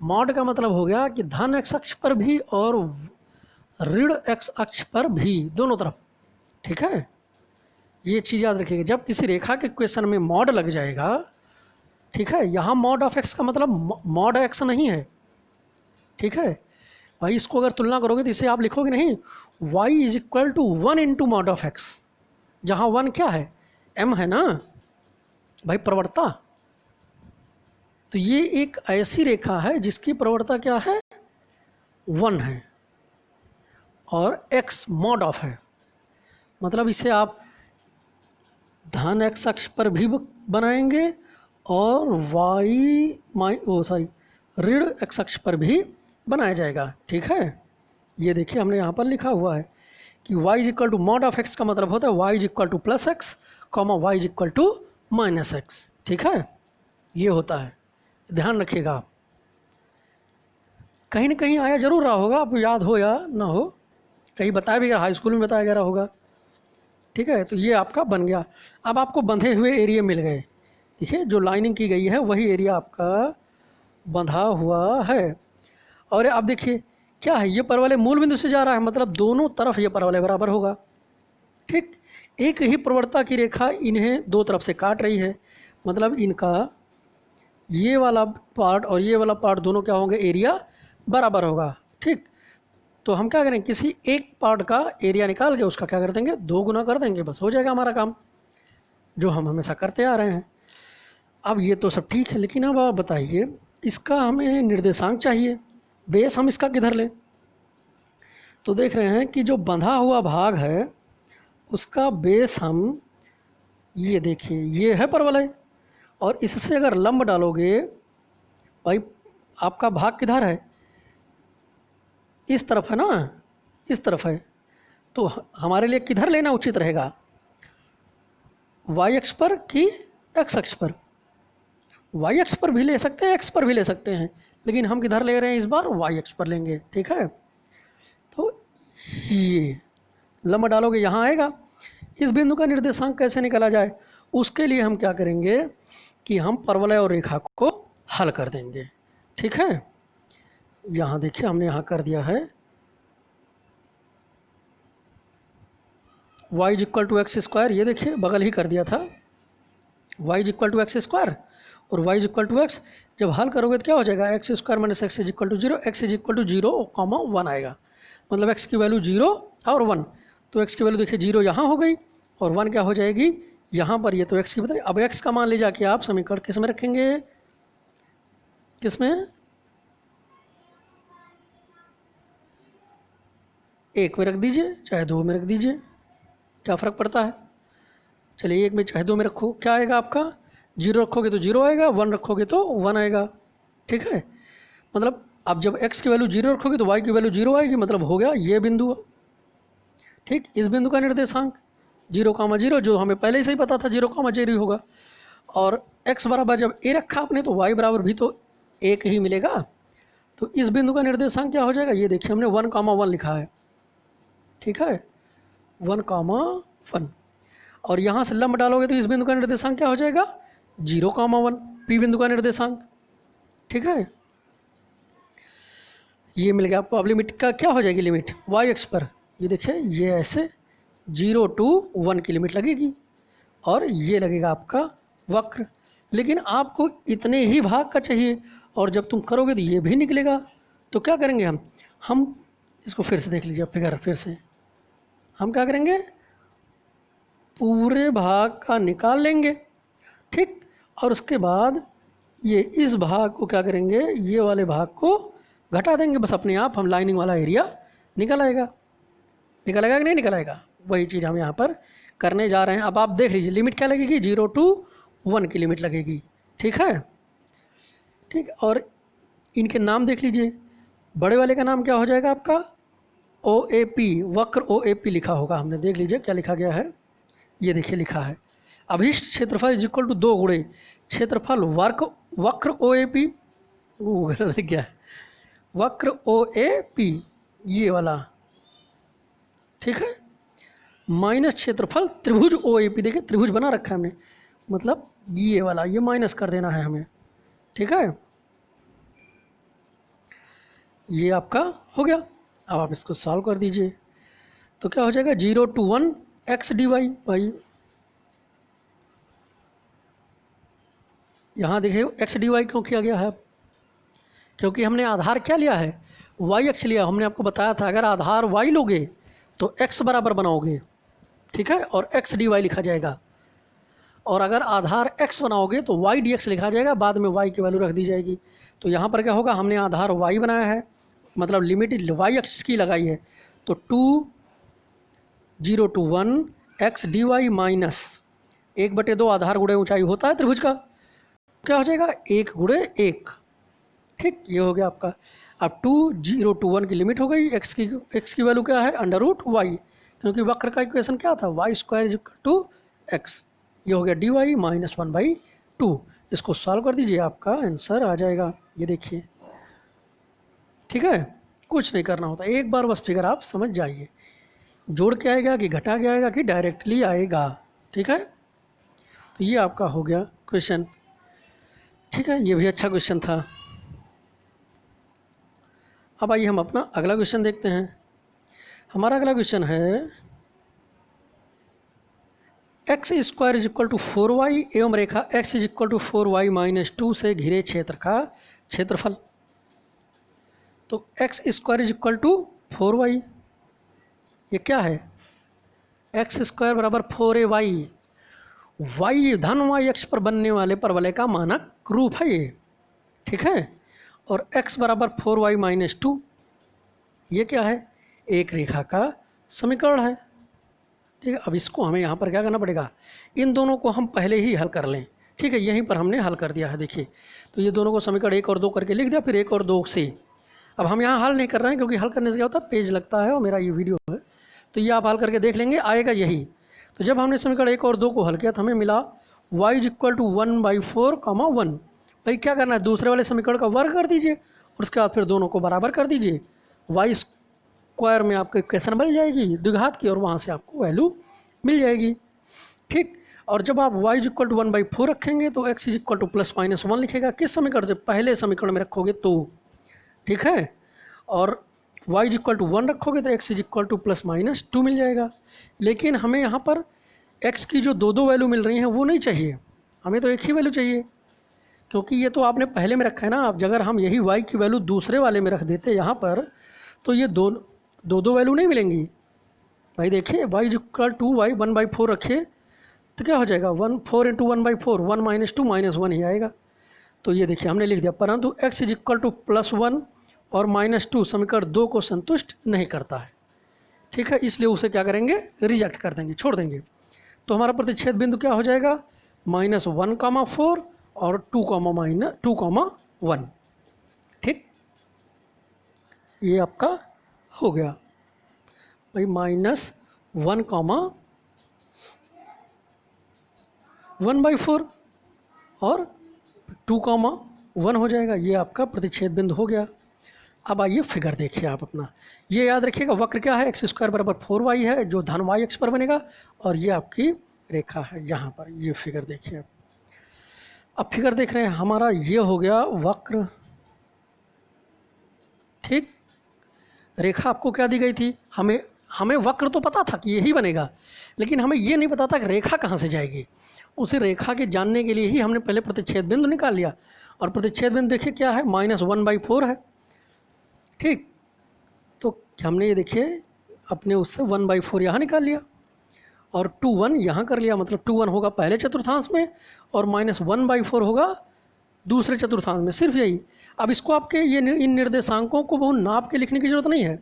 मॉड का मतलब हो गया कि धन x अक्ष पर भी और ऋण x अक्ष पर भी, दोनों तरफ। ठीक है, ये चीज़ याद रखिएगा, जब किसी रेखा के क्वेश्चन में मॉड लग जाएगा, ठीक है, यहाँ मॉड ऑफ x का मतलब मॉड x नहीं है। ठीक है भाई, इसको अगर तुलना करोगे तो इसे आप लिखोगे नहीं y is equal to 1 into mod of x, जहाँ 1 क्या है, m है ना भाई, प्रवणता। तो ये एक ऐसी रेखा है जिसकी प्रवणता क्या है, 1 है, और x मॉड ऑफ है, मतलब इसे आप धन x अक्ष पर भी बनाएंगे और ऋण x अक्ष पर भी बनाया जाएगा। ठीक है, ये देखिए हमने यहाँ पर लिखा हुआ है कि y is equal to mod of x का मतलब होता है y is equal to plus x, y is equal to minus x. ठीक है, ये होता है, ध्यान रखिएगा आप, कहीं ना कहीं आया जरूर रहा होगा, आपको याद हो या ना हो, कहीं बताया भी, हाई स्कूल में बताया गया होगा। ठीक है, तो ये आपका बन गया। अब आपको बंधे हुए एरिया मिल गए, देखिए जो लाइनिंग की गई है वही एरिया आपका बंधा हुआ है। और अब देखिए क्या है, ये परवलय मूल बिंदु से जा रहा है, मतलब दोनों तरफ ये परवलय बराबर होगा। ठीक, एक ही प्रवणता की रेखा इन्हें दो तरफ से काट रही है, मतलब इनका ये वाला पार्ट और ये वाला पार्ट दोनों क्या होंगे, एरिया बराबर होगा। ठीक, तो हम क्या करेंगे, किसी एक पार्ट का एरिया निकाल के उसका क्या कर देंगे, 2 गुना कर देंगे, बस हो जाएगा हमारा काम, जो हम हमेशा करते आ रहे हैं। अब ये तो सब ठीक है, लेकिन अब आप बताइए इसका हमें निर्देशांक चाहिए, बेस हम इसका किधर लें। तो देख रहे हैं कि जो बंधा हुआ भाग है उसका बेस हम, ये देखिए ये है परवलय, और इससे अगर लंब डालोगे, भाई आपका भाग किधर है, इस तरफ है ना, इस तरफ है, तो हमारे लिए किधर लेना उचित रहेगा, वाई अक्ष पर कि एक्स अक्ष पर। वाई अक्ष पर भी ले सकते हैं, एक्स पर भी ले सकते हैं, लेकिन हम किधर ले रहे हैं इस बार, वाई अक्ष पर लेंगे। ठीक है, तो ये लंब डालोगे यहाँ आएगा। इस बिंदु का निर्देशांक कैसे निकाला जाए, उसके लिए हम क्या करेंगे कि हम परवलय और रेखा को हल कर देंगे। ठीक है, यहाँ देखिए हमने यहाँ कर दिया है y is equal to x square, ये देखिए बगल ही कर दिया था, y is equal to x square और y is equal to x. जब हल करोगे तो क्या हो जाएगा, x square minus x is equal to 0, x is equal to 0 comma 1 आएगा, मतलब x की वैल्यू 0 और 1, तो x की वैल्यू देखिए 0 यहाँ हो गई और 1 क्या हो जाएगी यहाँ पर, ये तो x की बताइए। अब x का मान ले जाके आप समीकरण किस में रखेंगे, किस में, 1 में रख दीजिए चाहे 2 में रख दीजिए, क्या फ़र्क पड़ता है। चलिए 1 में चाहे 2 में रखो, क्या आएगा आपका, 0 रखोगे तो 0 आएगा, 1 रखोगे तो 1 आएगा। ठीक है, मतलब अब जब x की वैल्यू 0 रखोगे तो y की वैल्यू 0 आएगी, मतलब हो गया ये बिंदु। ठीक, इस बिंदु का निर्देशांक 0,0 जो हमें पहले से ही पता था 0,0 होगा, और x बराबर जब a रखा आपने तो y बराबर भी तो 1 ही मिलेगा, तो इस बिंदु का निर्देशांक क्या हो जाएगा, ये देखिए हमने 1,1 लिखा है। ठीक है, 1,1, और यहाँ से लंब डालोगे तो इस बिंदु का निर्देशांक क्या हो जाएगा, 0,1, पी बिंदु का निर्देशांक। ठीक है, ये मिल गया आपको। अब लिमिट का क्या हो जाएगी, लिमिट वाई एक्स पर, ये देखिए ये ऐसे 0 to 1 की लिमिट लगेगी, और ये लगेगा आपका वक्र, लेकिन आपको इतने ही भाग का चाहिए, और जब तुम करोगे तो ये भी निकलेगा। तो क्या करेंगे हम इसको फिर से देख लीजिए फिगर, फिर से हम क्या करेंगे, पूरे भाग का निकाल लेंगे। ठीक, और उसके बाद ये इस भाग को क्या करेंगे, ये वाले भाग को घटा देंगे, बस अपने आप हम लाइनिंग वाला एरिया निकल आएगा। निकल आएगा कि नहीं निकल आएगा, वही चीज़ हम यहाँ पर करने जा रहे हैं। अब आप देख लीजिए लिमिट क्या लगेगी, 0 to 1 की लिमिट लगेगी। ठीक है, ठीक, और इनके नाम देख लीजिए, बड़े वाले का नाम क्या हो जाएगा आपका, OAP, वक्र OAP लिखा होगा, हमने देख लीजिए क्या लिखा गया है, ये देखिए लिखा है अभीष्ट क्षेत्रफल इज इक्वल टू 2 गुणे क्षेत्रफल वक्र OAP, गलत लिख गया है, वक्र OAP ये वाला। ठीक है, माइनस क्षेत्रफल त्रिभुज OAP, देखिए त्रिभुज बना रखा है हमने, मतलब ये वाला, ये माइनस कर देना है हमें। ठीक है, ये आपका हो गया। अब आप इसको सॉल्व कर दीजिए, तो क्या हो जाएगा, 0 to 1 x dy। भाई यहाँ देखिए x dy क्यों किया गया है, क्योंकि हमने आधार क्या लिया है, y अक्ष लिया। हमने आपको बताया था अगर आधार y लोगे तो x बराबर बनाओगे, ठीक है, और x dy लिखा जाएगा, और अगर आधार x बनाओगे तो y dx लिखा जाएगा, बाद में y की वैल्यू रख दी जाएगी। तो यहाँ पर क्या होगा, हमने आधार y बनाया है, मतलब लिमिट y अक्ष की लगाई है, तो 0 to 1 x dy माइनस 1/2 आधार गुणे ऊंचाई होता है त्रिभुज का, क्या हो जाएगा 1 गुणे 1। ठीक, ये हो गया आपका। अब 0 to 1 की लिमिट हो गई, x की वैल्यू क्या है, √y, क्योंकि वक्र का इक्वेशन क्या था, y square is equal to x, ये हो गया dy माइनस 1/2। इसको सॉल्व कर दीजिए, आपका आंसर आ जाएगा, ये देखिए। ठीक है, कुछ नहीं करना होता, एक बार बस फिगर आप समझ जाइए, जोड़ के आएगा कि घटा के आएगा कि डायरेक्टली आएगा। ठीक है, तो ये आपका हो गया क्वेश्चन। ठीक है, ये भी अच्छा क्वेश्चन था। अब आइए हम अपना अगला क्वेश्चन देखते हैं। हमारा अगला क्वेश्चन है x square is equal to 4y एवं रेखा x is equal to 4y minus 2 से घिरे क्षेत्र का क्षेत्रफल। तो x square is equal to 4y, ये क्या है? एक्स स्क्वायर बराबर 4ay, वाई धन वाई अक्ष पर बनने वाले परवलय का मानक रूप है ये। ठीक है, और x बराबर 4y माइनस 2, ये क्या है? एक रेखा का समीकरण है। ठीक है, अब इसको हमें यहाँ पर क्या करना पड़ेगा, इन दोनों को हम पहले ही हल कर लें। ठीक है, यहीं पर हमने हल कर दिया है। देखिए, तो ये दोनों को समीकरण 1 और 2 करके लिख दिया, फिर 1 और 2 से। अब हम यहाँ हल नहीं कर रहे हैं क्योंकि हल करने से क्या होता है, पेज लगता है और मेरा ये वीडियो है, तो ये आप हल करके देख लेंगे, आएगा यही। तो जब हमने समीकरण 1 और 2 को हल किया तो हमें मिला y इज इक्वल टू 1/4, 1। भाई क्या करना है, दूसरे वाले समीकरण का वर्ग कर दीजिए और उसके बाद फिर दोनों को बराबर कर दीजिए। वाई स्क्वायर में आपको इक्वेशन बन जाएगी द्विघात की, और वहाँ से आपको वैल्यू मिल जाएगी। ठीक, और जब आप y इज इक्वल टू 1/4 रखेंगे तो x is equal to plus minus 1 लिखेगा। किस समीकरण से? पहले समीकरण में रखोगे तो। ठीक है, और y इज इक्वल टू 1 रखोगे तो x is equal to plus minus 2 मिल जाएगा। लेकिन हमें यहाँ पर x की जो दो वैल्यू मिल रही हैं वो नहीं चाहिए, हमें तो एक ही वैल्यू चाहिए, क्योंकि ये तो आपने पहले में रखा है ना। अब अगर हम यही y की वैल्यू दूसरे वाले में रख देते यहाँ पर, तो ये दो वैल्यू नहीं मिलेंगी। भाई देखिए, y is equal to y 1/4 रखिए तो क्या हो जाएगा, 4 इंटू 1/4, 1 माइनस 2 माइनस 1 ही आएगा। तो ये देखिए हमने लिख दिया, परंतु x इज इक्वल टू +1 और -2 समीकरण 2 को संतुष्ट नहीं करता है। ठीक है, इसलिए उसे क्या करेंगे, रिजेक्ट कर देंगे, छोड़ देंगे। तो हमारा प्रतिच्छेद बिंदु क्या हो जाएगा, -1,4 और 2,1। ठीक, ये आपका हो गया भाई, -1,1/4 और 2,1 हो जाएगा। ये आपका प्रतिच्छेद बिंदु हो गया। अब आइए फिगर देखिए आप अपना, ये याद रखिएगा, वक्र क्या है, एक्स स्क्वायर बराबर 4y है जो धन y अक्ष पर बनेगा, और ये आपकी रेखा है यहाँ पर। ये फिगर देखिए आप। अब फिगर देख रहे हैं, हमारा ये हो गया वक्र। ठीक, रेखा आपको क्या दी गई थी, हमें वक्र तो पता था कि यही बनेगा, लेकिन हमें ये नहीं पता था कि रेखा कहाँ से जाएगी। उसी रेखा के जानने के लिए ही हमने पहले प्रतिच्छेद बिंदु निकाल लिया, और प्रतिच्छेद बिंदु देखिए क्या है, -1/4 है। ठीक, तो हमने ये देखिए अपने उससे 1/4 यहाँ निकाल लिया और 2,1 यहाँ कर लिया, मतलब 2,1 होगा पहले चतुर्थांश में और -1/4 होगा दूसरे चतुर्थांश में, सिर्फ यही। अब इसको आपके इन निर्देशांकों को बहुत नाप के लिखने की ज़रूरत नहीं है,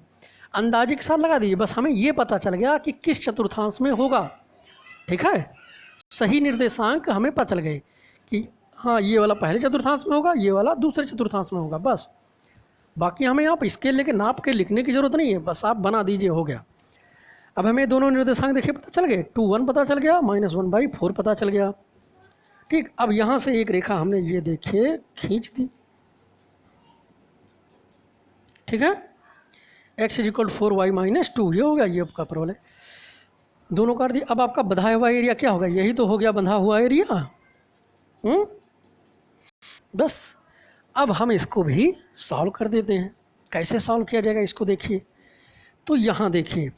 अंदाजे के साथ लगा दीजिए, बस हमें ये पता चल गया कि किस चतुर्थांश में होगा। ठीक है, सही निर्देशांक हमें पता चल गए कि हाँ ये वाला पहले चतुर्थांश में होगा, ये वाला दूसरे चतुर्थांश में होगा, बस। बाकी हमें यहाँ पर स्केल लेके नाप के लिखने की ज़रूरत नहीं है, बस आप बना दीजिए, हो गया। अब हमें दोनों निर्देशांक देखिए पता चल गए, 2,1 पता चल गया, -1/4 पता चल गया। ठीक, अब यहाँ से एक रेखा हमने ये देखिए खींच दी। ठीक है, x is equal 4y minus 2, ये हो गया, ये आपका परवल है, दोनों काट दिए। अब आपका बंधा हुआ एरिया क्या होगा, यही तो हो गया बंधा हुआ एरिया। बस अब हम इसको भी सॉल्व कर देते हैं। कैसे सॉल्व किया जाएगा इसको देखिए, तो यहाँ देखिए,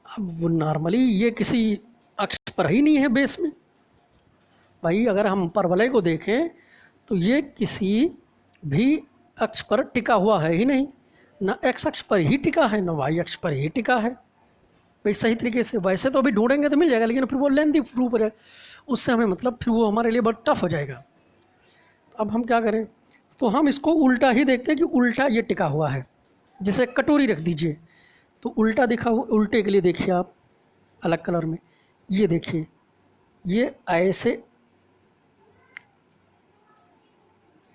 अब वो नॉर्मली ये किसी अक्ष पर ही नहीं है बेस में। भाई अगर हम परवलय को देखें तो ये किसी भी अक्ष पर टिका हुआ है ही नहीं, ना एक्स अक्ष पर ही टिका है, ना वाई अक्ष पर ही टिका है। भाई सही तरीके से वैसे तो अभी ढूंढेंगे तो मिल जाएगा, लेकिन फिर वो लेंथी प्रूफ हो जाए, उससे हमें मतलब फिर वो हमारे लिए बहुत टफ हो जाएगा। तो अब हम क्या करें, तो हम इसको उल्टा ही देखते हैं कि उल्टा ये टिका हुआ है। जैसे कटोरी रख दीजिए तो उल्टा दिखा हुआ, उल्टे के लिए देखिए आप अलग कलर में, ये देखिए ये ऐसे,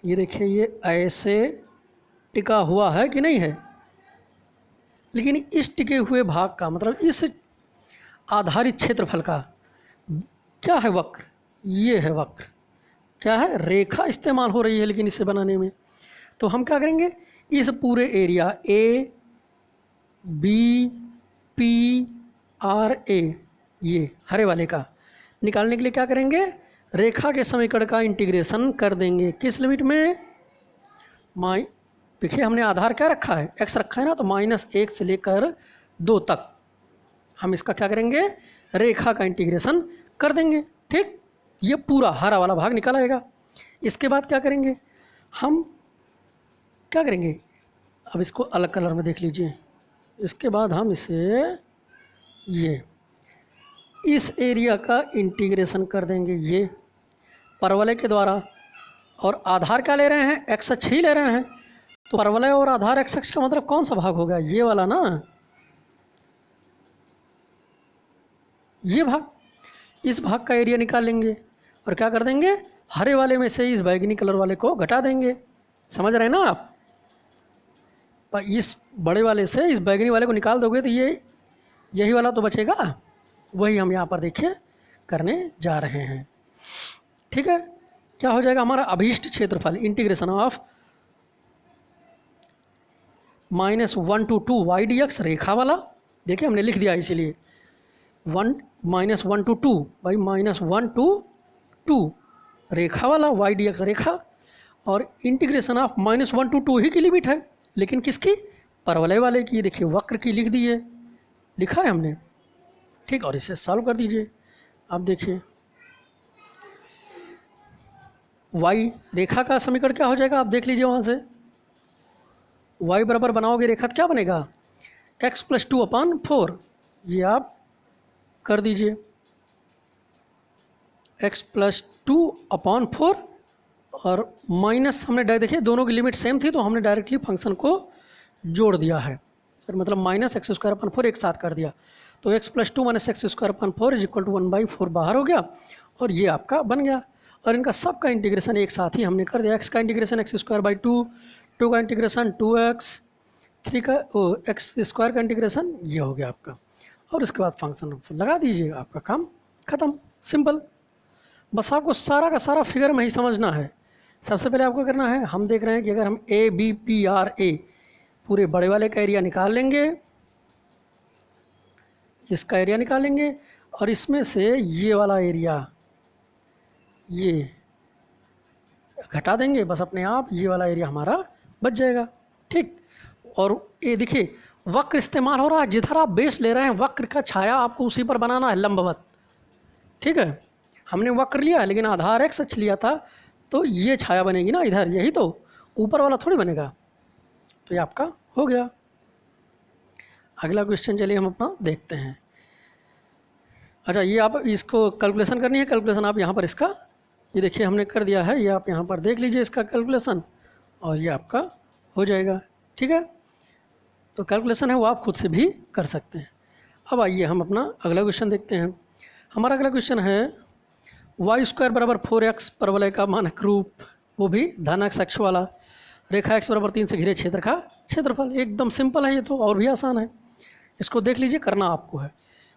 ये देखिए ये ऐसे टिका हुआ है कि नहीं है। लेकिन इस टिके हुए भाग का मतलब इस आधारित क्षेत्रफल का क्या है, वक्र, ये है वक्र, क्या है, रेखा इस्तेमाल हो रही है लेकिन इसे बनाने में। तो हम क्या करेंगे, इस पूरे एरिया ABPRA ये हरे वाले का निकालने के लिए क्या करेंगे, रेखा के समीकरण का इंटीग्रेशन कर देंगे किस लिमिट में, देखिए हमने आधार क्या रखा है, x रखा है ना, तो -1 से लेकर 2 तक हम इसका क्या करेंगे, रेखा का इंटीग्रेशन कर देंगे। ठीक, ये पूरा हरा वाला भाग निकल आएगा। इसके बाद क्या करेंगे, हम क्या करेंगे, अब इसको अलग कलर में देख लीजिए। इसके बाद हम इसे ये इस एरिया का इंटीग्रेशन कर देंगे, ये परवलय के द्वारा, और आधार क्या ले रहे हैं, x अक्ष ही ले रहे हैं, तो परवलय और आधार x अक्ष का मतलब कौन सा भाग हो गया, ये वाला ना, ये भाग, इस भाग का एरिया निकाल लेंगे और क्या कर देंगे, हरे वाले में से इस बैगनी कलर वाले को घटा देंगे। समझ रहे हैं ना आप, इस बड़े वाले से इस बैगनी वाले को निकाल दोगे तो ये यही वाला तो बचेगा, वही हम यहाँ पर देखिए करने जा रहे हैं। ठीक है, क्या हो जाएगा हमारा अभीष्ट क्षेत्रफल, integration of -1 to 2 y dx रेखा वाला, देखिए हमने लिख दिया इसीलिए -1 to 2 भाई -1 to 2 रेखा वाला, y dx रेखा, और इंटीग्रेशन ऑफ -1 to 2 ही की लिमिट है, लेकिन किसकी, परवलय वाले की, देखिए वक्र की लिख दी है, लिखा है हमने। ठीक, और इसे सॉल्व कर दीजिए। अब देखिए y रेखा का समीकरण क्या हो जाएगा, आप देख लीजिए वहाँ से, y बराबर बनाओगे रेखा तो क्या बनेगा, x + 2/4, ये आप कर दीजिए, x + 2/4 और माइनस हमने देखिए दोनों की लिमिट सेम थी तो हमने डायरेक्टली फंक्शन को जोड़ दिया है सर, मतलब -x² एक साथ कर दिया, तो x + 2 - x² = 1/4 बाहर हो गया और ये आपका बन गया। और इनका सब का इंटीग्रेशन एक साथ ही हमने कर दिया, x का इंटीग्रेशन x²/2, 2 का इंटीग्रेशन 2x, 3 का x² का इंटीग्रेशन ये हो गया आपका, और उसके बाद फंक्शन लगा दीजिए, आपका काम ख़त्म, सिंपल। बस आपको सारा का सारा फिगर में ही समझना है। सबसे पहले आपको करना है, हम देख रहे हैं कि अगर हम ABPRA पूरे बड़े वाले का एरिया निकाल लेंगे, इसका एरिया निकालेंगे और इसमें से ये वाला एरिया ये घटा देंगे, बस अपने आप ये वाला एरिया हमारा बच जाएगा। ठीक, और ये देखिए वक्र इस्तेमाल हो रहा है, जिधर आप बेस ले रहे हैं वक्र का छाया आपको उसी पर बनाना है, लंबवत। ठीक है, हमने वक्र लिया है लेकिन आधार x अक्ष लिया था, तो ये छाया बनेगी ना इधर, यही तो, ऊपर वाला थोड़ी बनेगा। तो ये आपका हो गया। अगला क्वेश्चन चलिए हम अपना देखते हैं। अच्छा, ये आप इसको कैलकुलेशन करनी है, कैलकुलेशन आप यहाँ पर इसका ये देखिए हमने कर दिया है, ये आप यहाँ पर देख लीजिए इसका कैलकुलेशन, और ये आपका हो जाएगा। ठीक है, तो कैलकुलेशन है वो आप खुद से भी कर सकते हैं। अब आइए हम अपना अगला क्वेश्चन देखते हैं। हमारा अगला क्वेश्चन है y² = 4x परवलय का मानक रूप, वो भी धन x अक्ष वाला, रेखा x = 3 से घिरे क्षेत्र का क्षेत्रफल। एकदम सिंपल है ये तो, और भी आसान है। इसको देख लीजिए, करना आपको है।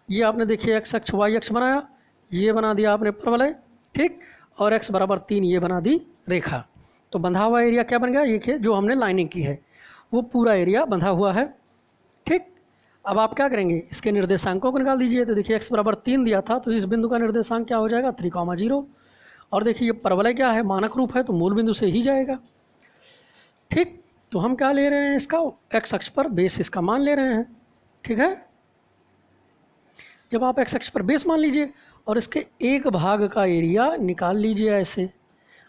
ये आपने देखिए x अक्ष y अक्ष बनाया, ये बना दिया आपने परवलय, ठीक, और x = 3 ये बना दी रेखा। तो बंधा हुआ एरिया क्या बन गया, ये जो हमने लाइनिंग की है वो पूरा एरिया बंधा हुआ है। ठीक, अब आप क्या करेंगे, इसके निर्देशांकों को निकाल दीजिए। तो देखिए x = 3 दिया था, तो इस बिंदु का निर्देशांक क्या हो जाएगा, 3,0, और देखिए ये परवलय क्या है, मानक रूप है, तो मूल बिंदु से ही जाएगा। ठीक, तो हम क्या ले रहे हैं, इसका x अक्ष पर बेस इसका मान ले रहे हैं। ठीक है, जब आप x अक्ष पर बेस मान लीजिए और इसके एक भाग का एरिया निकाल लीजिए ऐसे,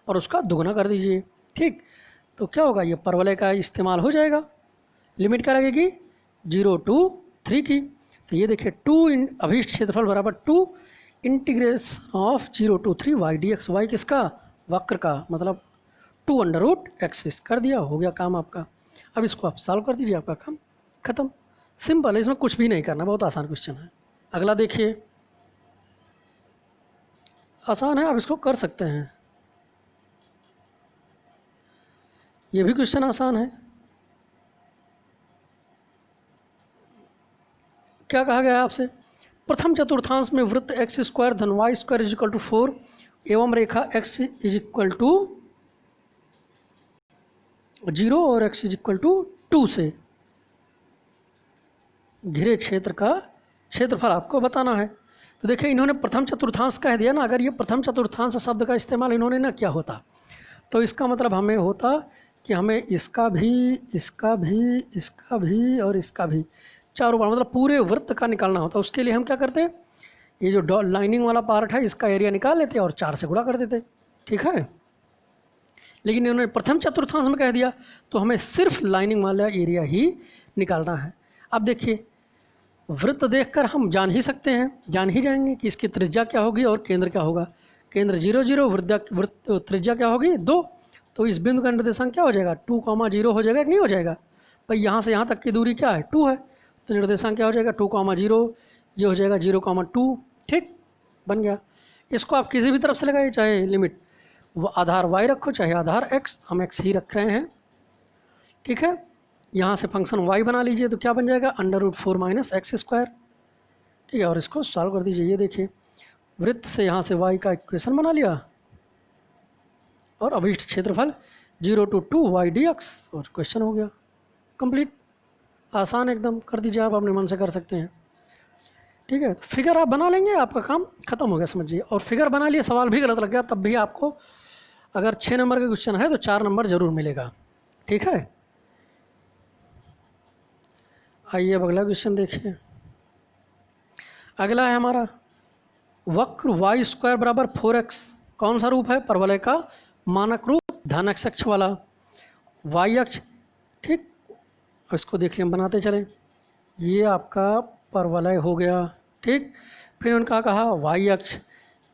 और उसका दुगना कर दीजिए। ठीक, तो क्या होगा, ये परवलय का इस्तेमाल हो जाएगा। लिमिट क्या लगेगी, 0 to 3 की। तो ये देखिए 2 अभीष्ट क्षेत्रफल बराबर 2 integration of 0 to 3 y dx, y किसका, वक्र का, मतलब 2√x कर दिया, हो गया काम आपका। अब इसको आप सॉल्व कर दीजिए, आपका काम ख़त्म, सिंपल है, इसमें कुछ भी नहीं करना, बहुत आसान क्वेश्चन है। अगला देखिए, आसान है, आप इसको कर सकते हैं, ये भी क्वेश्चन आसान है। क्या कहा गया है आपसे, प्रथम चतुर्थांश में वृत्त x² धन y² = 4 एवं रेखा x = 0 और x = 2 से घिरे क्षेत्र का क्षेत्रफल आपको बताना है। तो देखिए इन्होंने प्रथम चतुर्थांश कह दिया ना, अगर ये प्रथम चतुर्थांश शब्द का इस्तेमाल इन्होंने ना किया होता तो इसका मतलब हमें होता कि हमें इसका भी, इसका भी, इसका भी और इसका भी चारों बार मतलब पूरे वृत्त का निकालना होता। उसके लिए हम क्या करते, ये जो लाइनिंग वाला पार्ट है इसका एरिया निकाल लेते और 4 से गुणा कर देते, ठीक है। लेकिन इन्होंने प्रथम चतुर्थांश में कह दिया तो हमें सिर्फ लाइनिंग वाला एरिया ही निकालना है। अब देखिए वृत्त देखकर हम जान ही सकते हैं, जान ही जाएंगे कि इसकी त्रिज्या क्या होगी और केंद्र क्या होगा। केंद्र 0 0, वृत्त त्रिज्या क्या होगी 2, तो इस बिंदु का निर्देशांक क्या हो जाएगा 2, 0 हो जाएगा कि नहीं हो जाएगा भाई। यहाँ से यहाँ तक की दूरी क्या है 2 है, तो निर्देशांक क्या हो जाएगा 2, 0, ये हो जाएगा 0, 2, ठीक बन गया। इसको आप किसी भी तरफ से लगाइए, चाहे लिमिट वो आधार y रखो चाहे आधार x, हम x ही रख रहे हैं, ठीक है। यहाँ से फंक्शन y बना लीजिए तो क्या बन जाएगा √4 - x², ठीक है। और इसको सॉल्व कर दीजिए, ये देखिए वृत्त से यहाँ से y का इक्वेशन बना लिया और अभीष्ट क्षेत्रफल 0 to 2 y dx और क्वेश्चन हो गया कंप्लीट। आसान एकदम, कर दीजिए आप अपने मन से कर सकते हैं, ठीक है। फिगर आप बना लेंगे, आपका काम खत्म हो गया समझिए। और फिगर बना लिए, सवाल भी गलत लग गया तब भी आपको अगर 6 नंबर का क्वेश्चन है तो 4 नंबर ज़रूर मिलेगा, ठीक है। आइए अब अगला क्वेश्चन देखिए। अगला है हमारा वक्र y² = 4x कौन सा रूप है, परवलय का मानक रूप, धन x अक्ष वाला, y अक्ष, ठीक। इसको देखिए हम बनाते चलें, ये आपका परवलय हो गया, ठीक। फिर उनका कहा y अक्ष,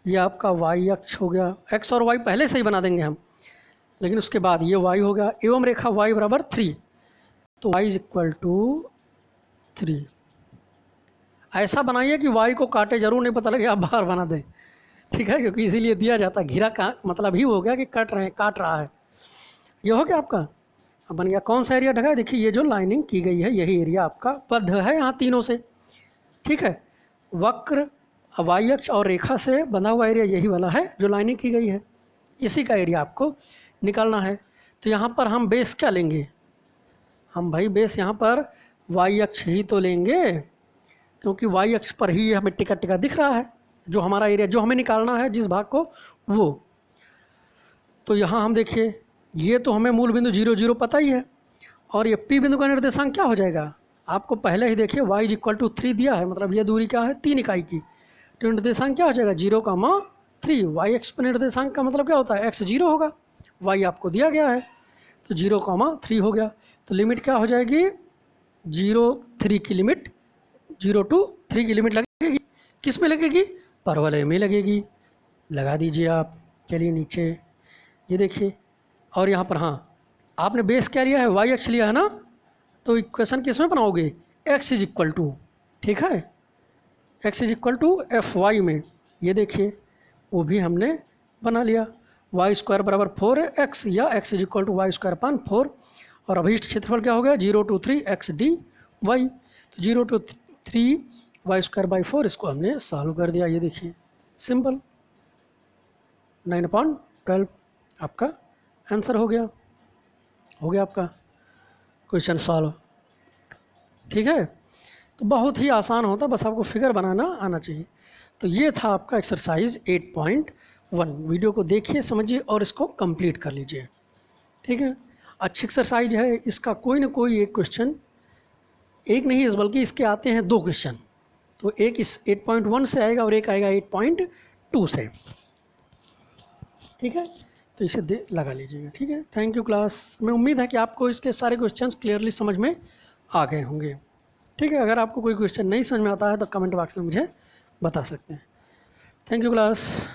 ये आपका y अक्ष हो गया, x और y पहले से ही बना देंगे हम, लेकिन उसके बाद ये y हो गया, एवं रेखा y = 3, तो y = 3। ऐसा बनाइए कि y को काटे जरूर, नहीं पता लगे आप बाहर बना दें, ठीक है, क्योंकि इसीलिए दिया जाता है। घिरा का मतलब ही हो गया कि कट रहे हैं, काट रहा है। ये हो गया आपका, अब बन गया कौन सा एरिया ढका है, देखिए ये जो लाइनिंग की गई है यही एरिया आपका बद्ध है यहाँ तीनों से, ठीक है। वक्र y अक्ष और रेखा से बंधा हुआ एरिया यही वाला है जो लाइनिंग की गई है, इसी का एरिया आपको निकालना है। तो यहाँ पर हम बेस क्या लेंगे, हम भाई बेस यहाँ पर y अक्ष ही तो लेंगे, क्योंकि y अक्ष पर ही हमें टिका टिका दिख रहा है जो हमारा एरिया, जो हमें निकालना है जिस भाग को वो। तो यहाँ हम देखिए ये तो हमें मूल बिंदु 0 0 पता ही है, और ये P बिंदु का निर्देशांक क्या हो जाएगा, आपको पहले ही देखिए y = 3 दिया है, मतलब ये दूरी क्या है 3 इकाई की, तो निर्देशांक क्या हो जाएगा 0, 3। y अक्ष पर निर्देशांक का मतलब क्या होता है x 0 होगा, y आपको दिया गया है, तो 0, 3 हो गया। तो लिमिट क्या हो जाएगी 0 3 की लिमिट, 0 to 3 की लिमिट लगेगी, किस में लगेगी, परवलय में लगेगी, लगा दीजिए आप। चलिए नीचे ये देखिए, और यहाँ पर हाँ आपने बेस क्या लिया है y अक्ष लिया है ना, तो इक्वेशन किस में बनाओगे x = ठीक है, x = fy में, ये देखिए वो भी हमने बना लिया, y² = 4x या x = y²/4, और अभीष्ट क्षेत्रफल क्या हो गया 0 to 3 x dy, तो 0 to 3 y²/4 इसको हमने सॉल्व कर दिया। ये देखिए सिंपल 9/12 आपका आंसर हो गया आपका क्वेश्चन सॉल्व, ठीक है। तो बहुत ही आसान होता, बस आपको फिगर बनाना आना चाहिए। तो ये था आपका एक्सरसाइज 8.1। वीडियो को देखिए, समझिए और इसको कंप्लीट कर लीजिए, ठीक है। अच्छी एक्सरसाइज है, इसका कोई ना कोई एक क्वेश्चन, एक नहीं बल्कि इसके आते हैं 2 क्वेश्चन, तो एक इस 8.1 से आएगा और एक आएगा 8.2 से, ठीक है। तो इसे लगा लीजिएगा, ठीक है। थैंक यू क्लास, मैं उम्मीद है कि आपको इसके सारे क्वेश्चंस क्लियरली समझ में आ गए होंगे, ठीक है। अगर आपको कोई क्वेश्चन नहीं समझ में आता है तो कमेंट बॉक्स में मुझे बता सकते हैं। Thank you class.